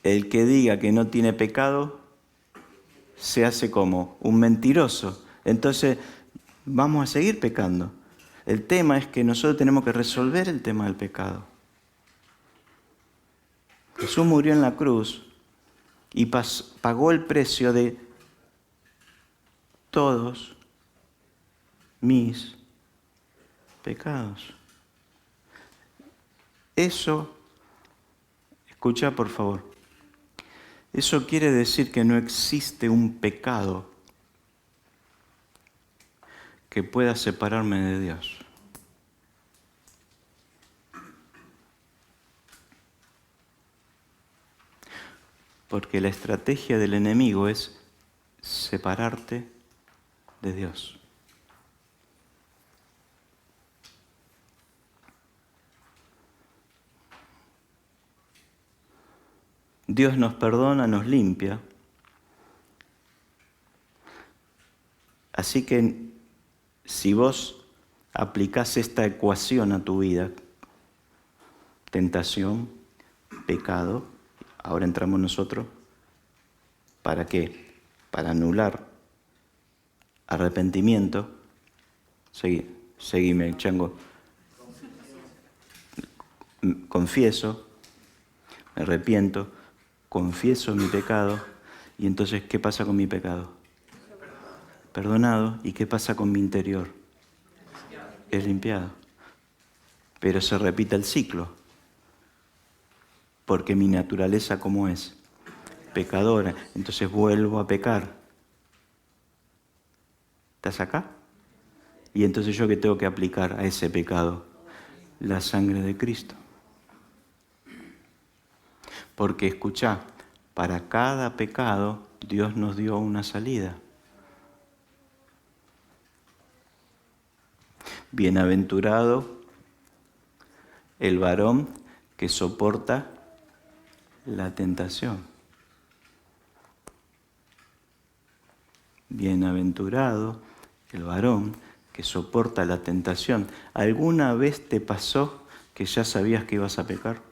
el que diga que no tiene pecado, se hace como un mentiroso. Entonces, vamos a seguir pecando. El tema es que nosotros tenemos que resolver el tema del pecado. Jesús murió en la cruz y pagó el precio de todos mis pecados. Eso, escucha por favor, eso quiere decir que no existe un pecado que pueda separarme de Dios. Porque la estrategia del enemigo es separarte de Dios. Dios nos perdona, nos limpia. Así que si vos aplicás esta ecuación a tu vida, tentación, pecado, ahora entramos nosotros, ¿para qué? Para anular arrepentimiento. Seguime, chango. Confieso, me arrepiento, confieso mi pecado, y entonces, ¿qué pasa con mi pecado? Perdonado. ¿Y qué pasa con mi interior? Es limpiado. Pero se repite el ciclo. Porque mi naturaleza, ¿cómo es? Pecadora. Entonces vuelvo a pecar. ¿Estás acá? Y entonces, ¿yo qué tengo que aplicar a ese pecado? La sangre de Cristo. Porque escuchá, para cada pecado Dios nos dio una salida. Bienaventurado el varón que soporta la tentación. Bienaventurado el varón que soporta la tentación. ¿Alguna vez te pasó que ya sabías que ibas a pecar?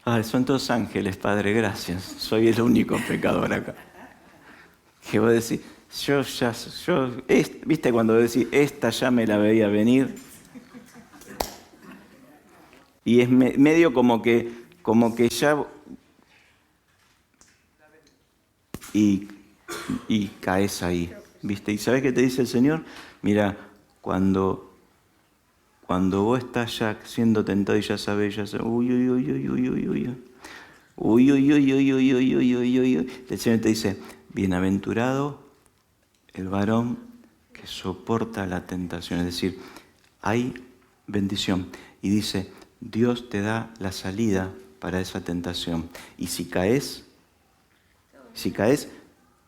Ay, son todos ángeles, Padre, gracias. Soy el único pecador acá. Que vos decís, ¿viste cuando decís, esta ya me la veía venir? Y es medio como que ya... Y caes ahí, ¿viste? ¿Y sabés qué te dice el Señor? Mira, cuando Cuando vos estás ya siendo tentado y ya sabes, uy, uy, uy, uy, uy, uy, uy. Uy, uy, uy, uy, uy, uy, uy, uy, uy, uy. El Señor te dice, bienaventurado el varón que soporta la tentación. Es decir, hay bendición. Y dice, Dios te da la salida para esa tentación. Y si caes,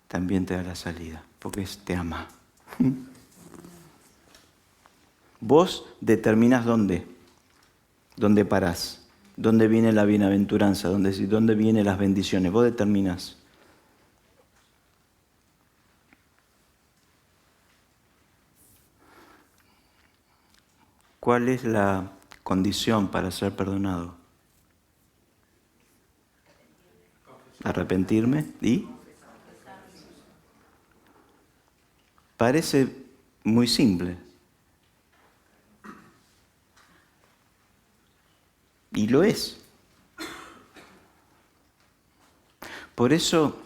también te da la salida, porque te ama. Vos determinás dónde parás, dónde viene la bienaventuranza, dónde vienen las bendiciones. Vos determinás. ¿Cuál es la condición para ser perdonado? Arrepentirme y parece muy simple. Y lo es. Por eso,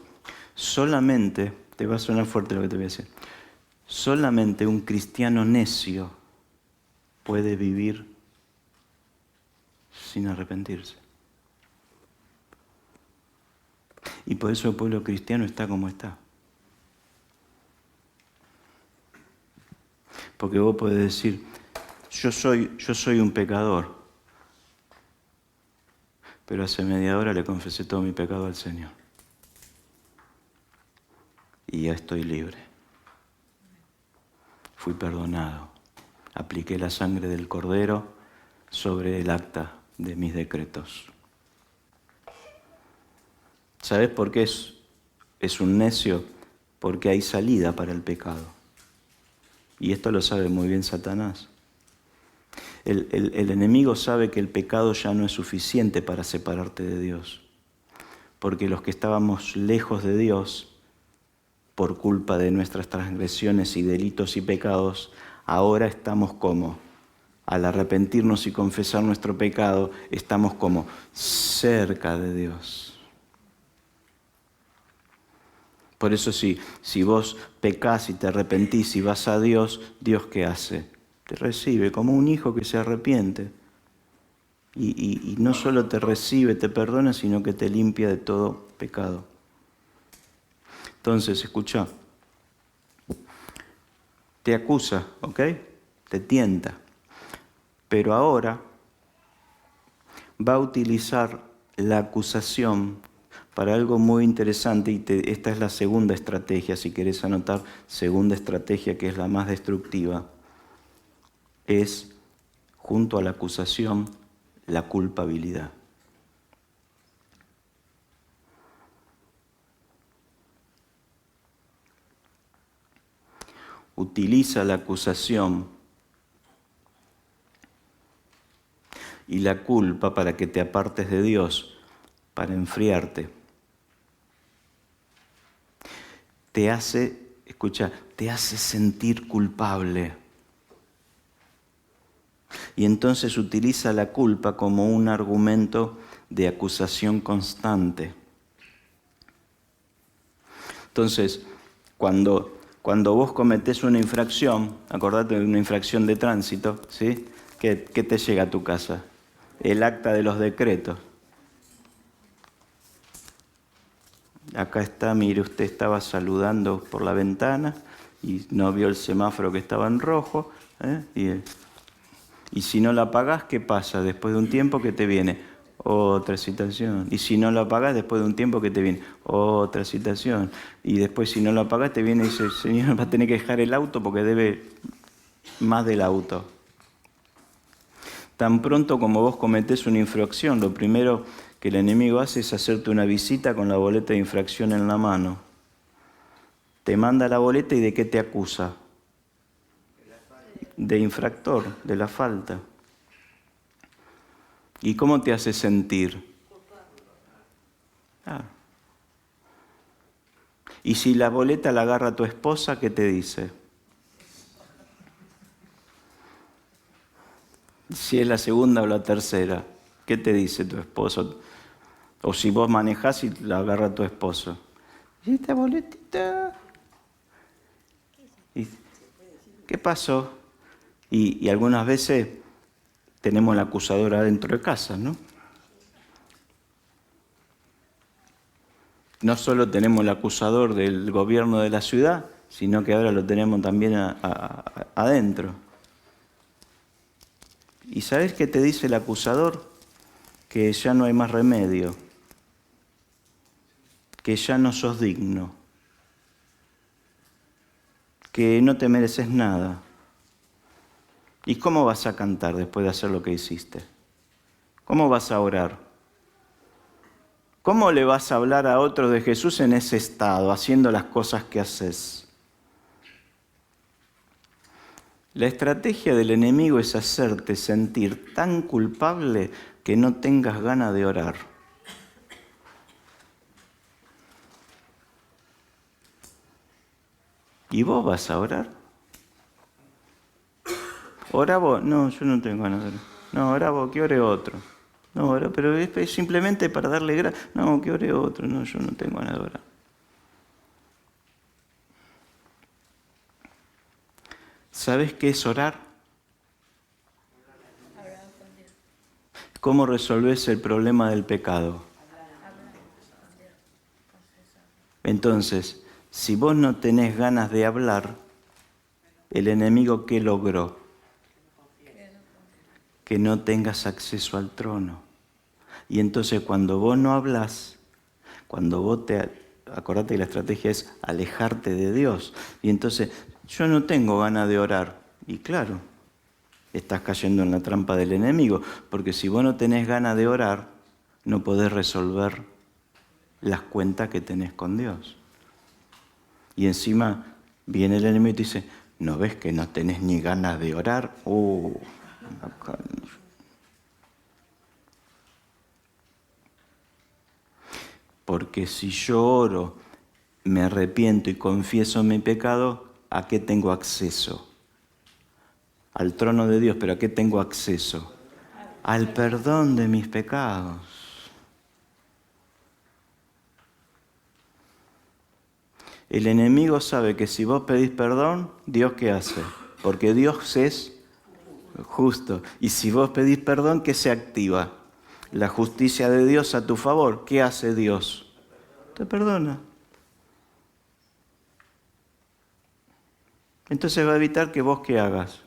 solamente, te va a sonar fuerte lo que te voy a decir, solamente un cristiano necio puede vivir sin arrepentirse. Y por eso el pueblo cristiano está como está. Porque vos podés decir, yo soy un pecador, pero hace media hora le confesé todo mi pecado al Señor. Y ya estoy libre. Fui perdonado. Apliqué la sangre del Cordero sobre el acta de mis decretos. ¿Sabes por qué es un necio? Porque hay salida para el pecado. Y esto lo sabe muy bien Satanás. El enemigo sabe que el pecado ya no es suficiente para separarte de Dios. Porque los que estábamos lejos de Dios, por culpa de nuestras transgresiones y delitos y pecados, ahora estamos como, al arrepentirnos y confesar nuestro pecado, estamos como cerca de Dios. Por eso si vos pecás y te arrepentís y vas a Dios, ¿Dios qué hace? Te recibe como un hijo que se arrepiente. Y no solo te recibe, te perdona, sino que te limpia de todo pecado. Entonces, escucha, te acusa, ¿ok? Te tienta. Pero ahora va a utilizar la acusación para algo muy interesante y esta es la segunda estrategia, si querés anotar, segunda estrategia que es la más destructiva, es, junto a la acusación, la culpabilidad. Utiliza la acusación y la culpa para que te apartes de Dios, para enfriarte. Te hace sentir culpable. Y entonces utiliza la culpa como un argumento de acusación constante. Entonces, cuando vos cometés una infracción, acordate de una infracción de tránsito, ¿sí? ¿Qué te llega a tu casa? El acta de los decretos. Acá está, mire, usted estaba saludando por la ventana y no vio el semáforo que estaba en rojo. Y si no la pagás, ¿qué pasa? Después de un tiempo, ¿qué te viene? Otra citación. Y si no la pagás, después de un tiempo, ¿qué te viene? Otra citación. Y después, si no la pagás, te viene y dice, señor, va a tener que dejar el auto porque debe más del auto. Tan pronto como vos cometés una infracción, lo primero que el enemigo hace es hacerte una visita con la boleta de infracción en la mano. Te manda la boleta y ¿de qué te acusa? De infractor, de la falta. ¿Y cómo te hace sentir? Y si la boleta la agarra tu esposa, ¿qué te dice? Si es la segunda o la tercera, ¿qué te dice tu esposo? O si vos manejás y la agarra tu esposo. ¿Y esta boletita? ¿Y qué pasó? Y algunas veces tenemos el acusador adentro de casa, ¿no? No solo tenemos el acusador del gobierno de la ciudad, sino que ahora lo tenemos también adentro. ¿Y sabes qué te dice el acusador? Que ya no hay más remedio, que ya no sos digno, que no te mereces nada. ¿Y cómo vas a cantar después de hacer lo que hiciste? ¿Cómo vas a orar? ¿Cómo le vas a hablar a otro de Jesús en ese estado, haciendo las cosas que haces? La estrategia del enemigo es hacerte sentir tan culpable que no tengas ganas de orar. ¿Y vos vas a orar? ¿Ora vos? No, yo no tengo ganas de orar. No, ora vos, que ore otro. No, ora, pero es simplemente para darle gracias. No, que ore otro. No, yo no tengo ganas de orar. ¿Sabes qué es orar? ¿Cómo resolvés el problema del pecado? Entonces, si vos no tenés ganas de hablar, ¿el enemigo qué logró? Que no tengas acceso al trono. Y entonces cuando vos no hablas, cuando vos acordate que la estrategia es alejarte de Dios. Y entonces, yo no tengo ganas de orar. Y claro, estás cayendo en la trampa del enemigo, porque si vos no tenés ganas de orar, no podés resolver las cuentas que tenés con Dios. Y encima viene el enemigo y te dice, ¿no ves que no tenés ni ganas de orar? Porque si yo oro, me arrepiento y confieso mi pecado, ¿a qué tengo acceso? Al trono de Dios, pero ¿a qué tengo acceso? Al perdón de mis pecados. El enemigo sabe que si vos pedís perdón, ¿Dios qué hace? Porque Dios es justo. Y si vos pedís perdón, ¿qué se activa? La justicia de Dios a tu favor. ¿Qué hace Dios? Te perdona. Entonces va a evitar que vos ¿qué hagas?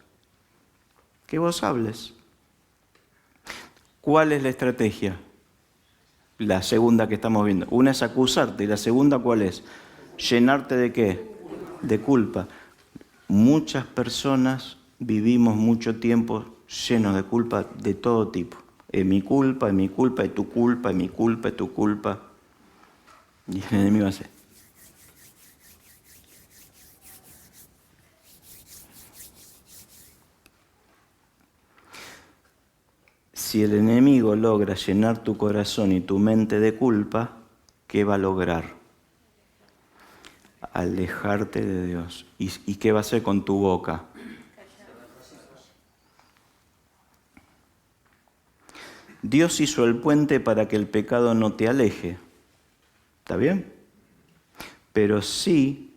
Que vos hables. ¿Cuál es la estrategia? La segunda que estamos viendo. Una es acusarte y la segunda ¿cuál es? ¿Llenarte de qué? De culpa. Muchas personas vivimos mucho tiempo llenos de culpa de todo tipo. Es mi culpa, es tu culpa, es mi culpa, es tu culpa. Y el enemigo hace. Si el enemigo logra llenar tu corazón y tu mente de culpa, ¿qué va a lograr? Alejarte de Dios. ¿Y qué va a hacer con tu boca? Dios hizo el puente para que el pecado no te aleje. ¿Está bien? Pero sí,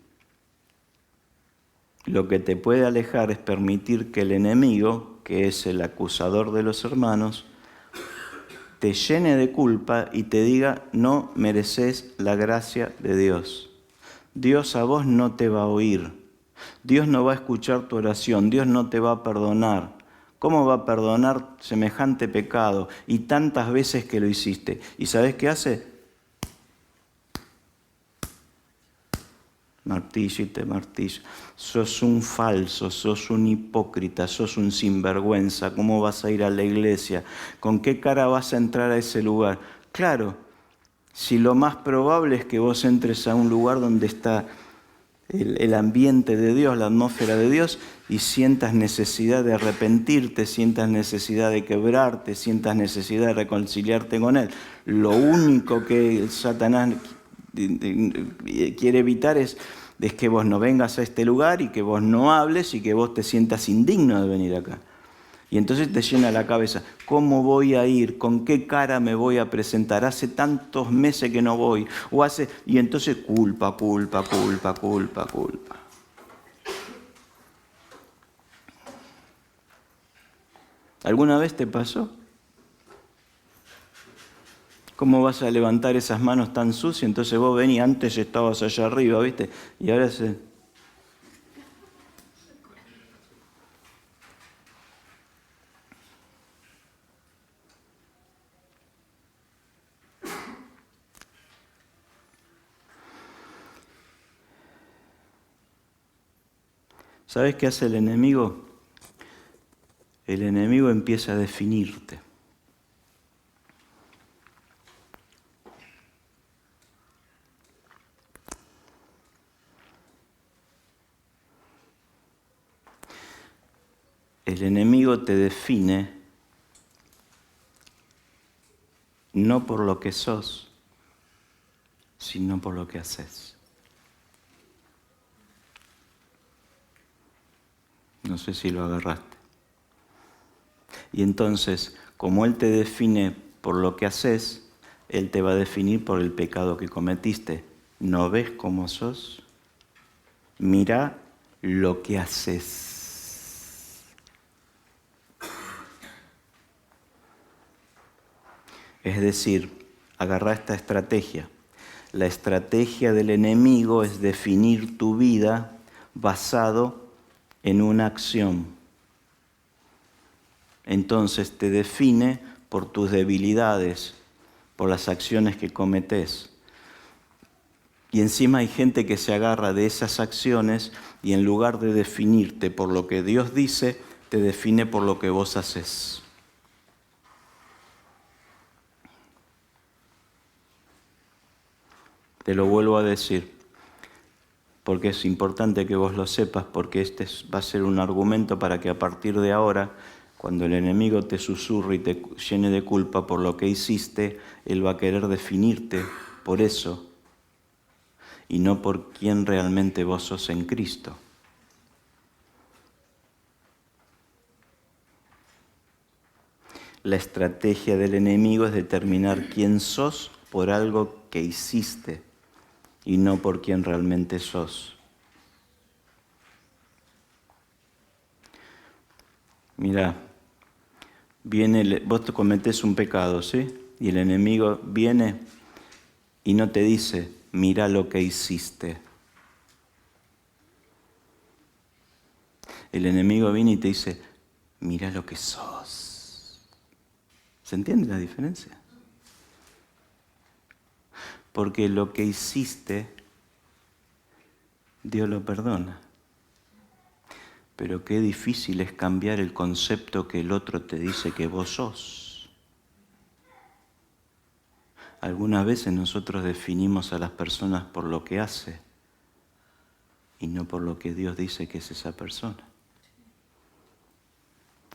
lo que te puede alejar es permitir que el enemigo, que es el acusador de los hermanos, te llene de culpa y te diga, no mereces la gracia de Dios. Dios a vos no te va a oír. Dios no va a escuchar tu oración. Dios no te va a perdonar. ¿Cómo va a perdonar semejante pecado y tantas veces que lo hiciste? ¿Y sabés qué hace? Martilla y te martilla. Sos un falso, sos un hipócrita, sos un sinvergüenza. ¿Cómo vas a ir a la iglesia? ¿Con qué cara vas a entrar a ese lugar? Claro, si lo más probable es que vos entres a un lugar donde está el ambiente de Dios, la atmósfera de Dios, y sientas necesidad de arrepentirte, sientas necesidad de quebrarte, sientas necesidad de reconciliarte con Él. Lo único que Satanás quiere evitar es que vos no vengas a este lugar y que vos no hables y que vos te sientas indigno de venir acá. Y entonces te llena la cabeza, ¿cómo voy a ir? ¿Con qué cara me voy a presentar? Hace tantos meses que no voy. Y entonces culpa. ¿Alguna vez te pasó? ¿Cómo vas a levantar esas manos tan sucias? Entonces vos venís, antes estabas allá arriba, ¿viste? Y ahora se... ¿Sabes qué hace el enemigo? El enemigo empieza a definirte. El enemigo te define no por lo que sos, sino por lo que haces. No sé si lo agarraste. Y entonces, como Él te define por lo que haces, Él te va a definir por el pecado que cometiste. ¿No ves cómo sos? Mira lo que haces. Es decir, agarra esta estrategia. La estrategia del enemigo es definir tu vida basado en una acción. Entonces te define por tus debilidades, por las acciones que cometés. Y encima hay gente que se agarra de esas acciones y en lugar de definirte por lo que Dios dice, te define por lo que vos haces. Te lo vuelvo a decir, porque es importante que vos lo sepas, porque va a ser un argumento para que a partir de ahora, cuando el enemigo te susurre y te llene de culpa por lo que hiciste, él va a querer definirte por eso y no por quién realmente vos sos en Cristo. La estrategia del enemigo es determinar quién sos por algo que hiciste y no por quién realmente sos. Mirá, vos te cometés un pecado, ¿sí? Y el enemigo viene y no te dice, mira lo que hiciste. El enemigo viene y te dice, mira lo que sos. ¿Se entiende la diferencia? Porque lo que hiciste, Dios lo perdona. Pero qué difícil es cambiar el concepto que el otro te dice que vos sos. Algunas veces nosotros definimos a las personas por lo que hace y no por lo que Dios dice que es esa persona.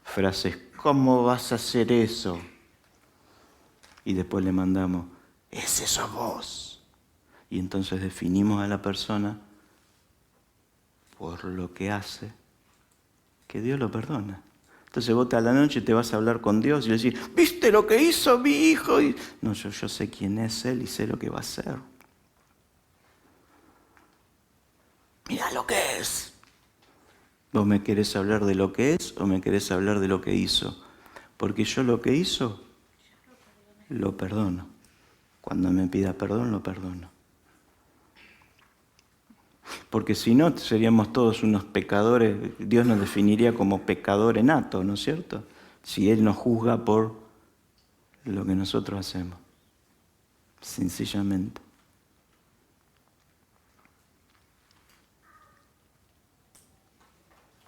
Frases, ¿cómo vas a hacer eso? Y después le mandamos, ese sos vos. Y entonces definimos a la persona por lo que hace, que Dios lo perdona. Entonces vos a la noche te vas a hablar con Dios y le decís, ¿viste lo que hizo mi hijo? Y, no, yo sé quién es Él y sé lo que va a hacer. Mira lo que es. ¿Vos me querés hablar de lo que es o me querés hablar de lo que hizo? Porque yo lo que hizo, lo perdono. Cuando me pida perdón, lo perdono. Porque si no, seríamos todos unos pecadores. Dios nos definiría como pecadores natos, ¿no es cierto? Si Él nos juzga por lo que nosotros hacemos. Sencillamente.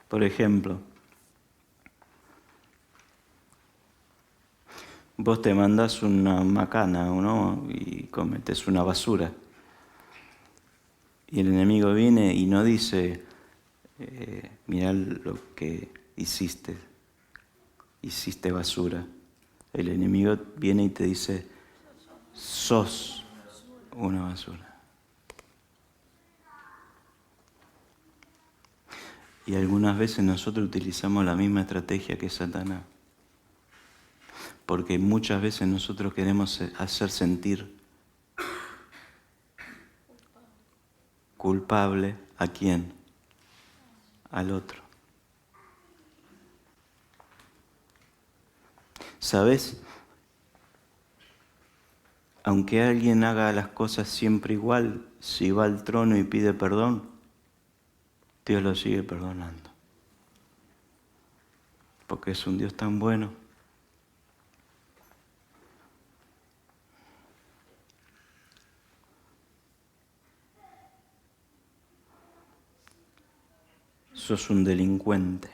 Por ejemplo, vos te mandás una macana, ¿no? Y cometes una basura. Y el enemigo viene y no dice, mirá lo que hiciste basura. El enemigo viene y te dice, sos una basura. Y algunas veces nosotros utilizamos la misma estrategia que Satanás. Porque muchas veces nosotros queremos hacer sentir culpable ¿a quién? Al otro. ¿Sabes? Aunque alguien haga las cosas siempre igual, si va al trono y pide perdón, Dios lo sigue perdonando. Porque es un Dios tan bueno. Sos un delincuente.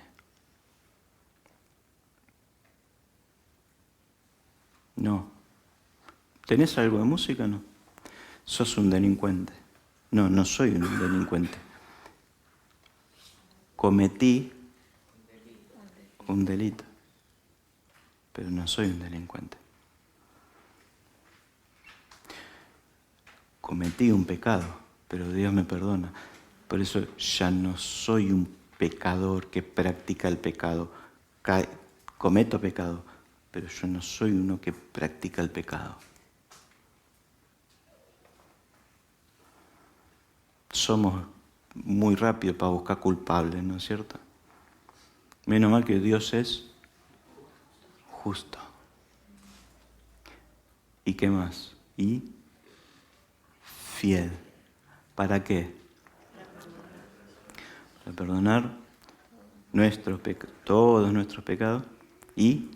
No. ¿Tenés algo de música? No. Sos un delincuente. No, no soy un delincuente. Cometí un delito, pero no soy un delincuente. Cometí un pecado, pero Dios me perdona. Por eso ya no soy un pecador que practica el pecado. Cometo pecado, pero yo no soy uno que practica el pecado. Somos muy rápidos para buscar culpables, ¿no es cierto? Menos mal que Dios es justo. ¿Y qué más? Y fiel. ¿Para qué? Para perdonar todos nuestros pecados y...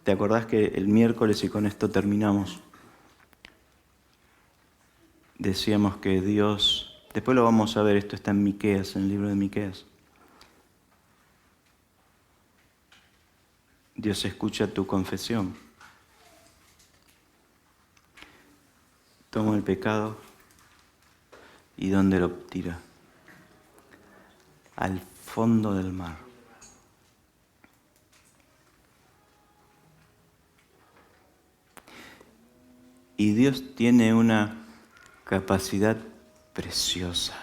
¿Te acordás que el miércoles, y con esto terminamos, decíamos que Dios... Después lo vamos a ver, esto está en Miqueas, en el libro de Miqueas. Dios escucha tu confesión. Toma el pecado y ¿dónde lo tira? Al fondo del mar. Y Dios tiene una capacidad preciosa.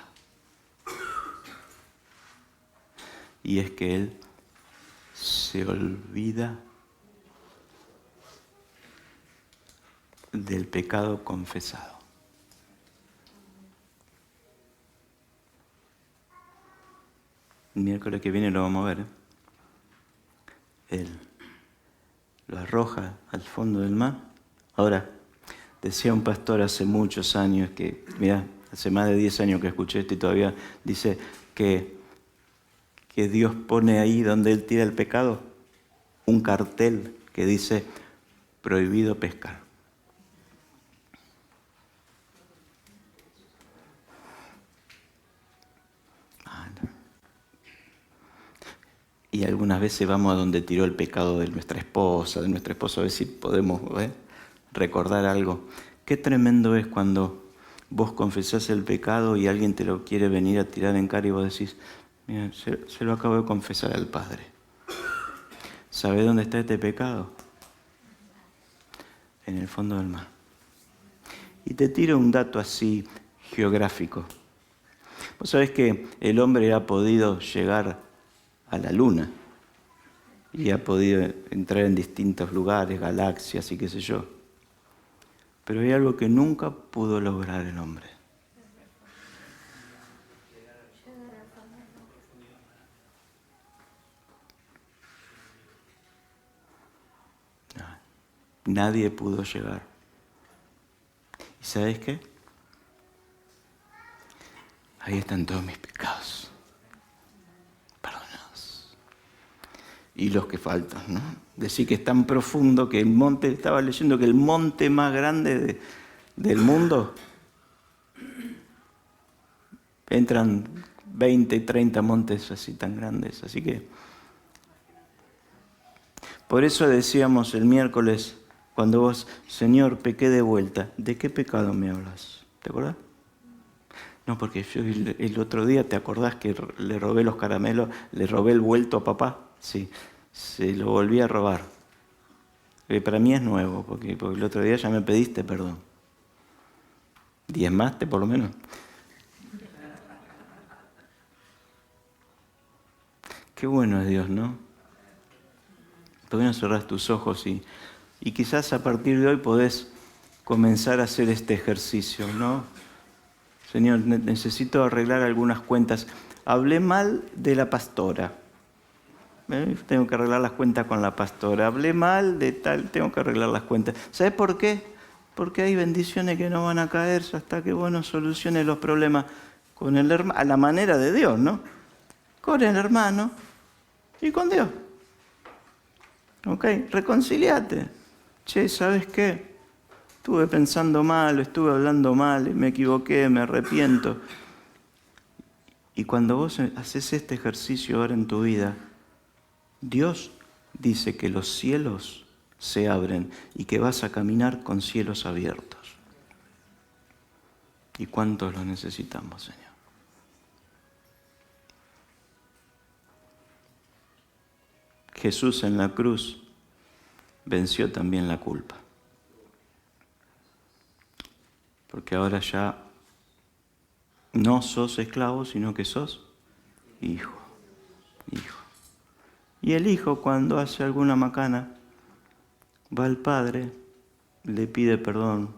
Y es que Él se olvida del pecado confesado. El miércoles que viene lo vamos a ver. Él lo arroja al fondo del mar. Ahora, decía un pastor hace muchos años que, mira, hace más de 10 años que escuché esto y todavía dice que Dios pone ahí donde Él tira el pecado un cartel que dice prohibido pescar. Y algunas veces vamos a donde tiró el pecado de nuestra esposa, de nuestro esposo, a ver si podemos recordar algo. Qué tremendo es cuando vos confesás el pecado y alguien te lo quiere venir a tirar en cara y vos decís, mira, se lo acabo de confesar al Padre. ¿Sabés dónde está este pecado? En el fondo del mar. Y te tiro un dato así geográfico. Vos sabés que el hombre ha podido llegar a la luna y ha podido entrar en distintos lugares, galaxias y qué sé yo. Pero hay algo que nunca pudo lograr el hombre. Nadie pudo llegar. ¿Y sabes qué? Ahí están todos mis pecados. Perdonados. Y los que faltan, ¿no? Decir que es tan profundo que el monte, estaba leyendo que el monte más grande del mundo, entran 20, 30 montes así tan grandes. Así que, por eso decíamos el miércoles, cuando vos, Señor, pequé de vuelta, ¿de qué pecado me hablas? ¿Te acordás? No, porque yo el otro día, ¿te acordás que le robé los caramelos, le robé el vuelto a papá? Sí, se lo volví a robar. Para mí es nuevo, porque el otro día ya me pediste perdón. ¿Diezmaste por lo menos? Qué bueno es Dios, ¿no? ¿Por qué no cerrás tus ojos y quizás a partir de hoy podés comenzar a hacer este ejercicio, ¿no? Señor, necesito arreglar algunas cuentas. Hablé mal de la pastora. tengo que arreglar las cuentas con la pastora. Hablé mal de tal, tengo que arreglar las cuentas. ¿Sabes por qué? Porque hay bendiciones que no van a caerse hasta que vos no soluciones los problemas con el hermano, a la manera de Dios, ¿no? Con el hermano y con Dios. ¿Ok? Reconciliate. Che, ¿sabes qué? Estuve pensando mal, estuve hablando mal, me equivoqué, me arrepiento. Y cuando vos haces este ejercicio ahora en tu vida, Dios dice que los cielos se abren y que vas a caminar con cielos abiertos. ¿Y cuántos lo necesitamos, Señor? Jesús en la cruz venció también la culpa. Porque ahora ya no sos esclavo, sino que sos hijo. Hijo. Y el hijo, cuando hace alguna macana, va al padre, le pide perdón.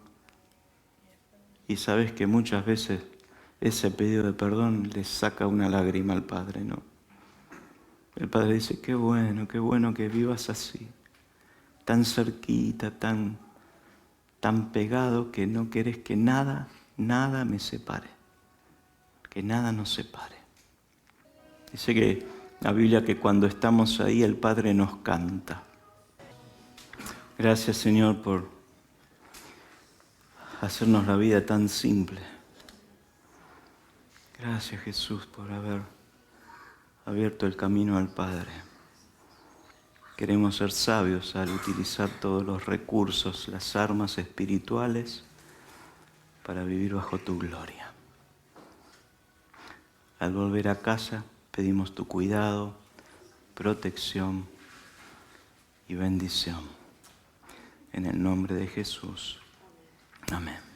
Y sabes que muchas veces ese pedido de perdón le saca una lágrima al padre, ¿no? El padre dice, qué bueno que vivas así, tan cerquita, tan pegado que no querés que nada me separe, que nada nos separe. Dice que la Biblia que cuando estamos ahí el Padre nos canta. Gracias, Señor, por hacernos la vida tan simple. Gracias, Jesús, por haber abierto el camino al Padre. Queremos ser sabios al utilizar todos los recursos, las armas espirituales para vivir bajo tu gloria. Al volver a casa pedimos tu cuidado, protección y bendición. En el nombre de Jesús. Amén.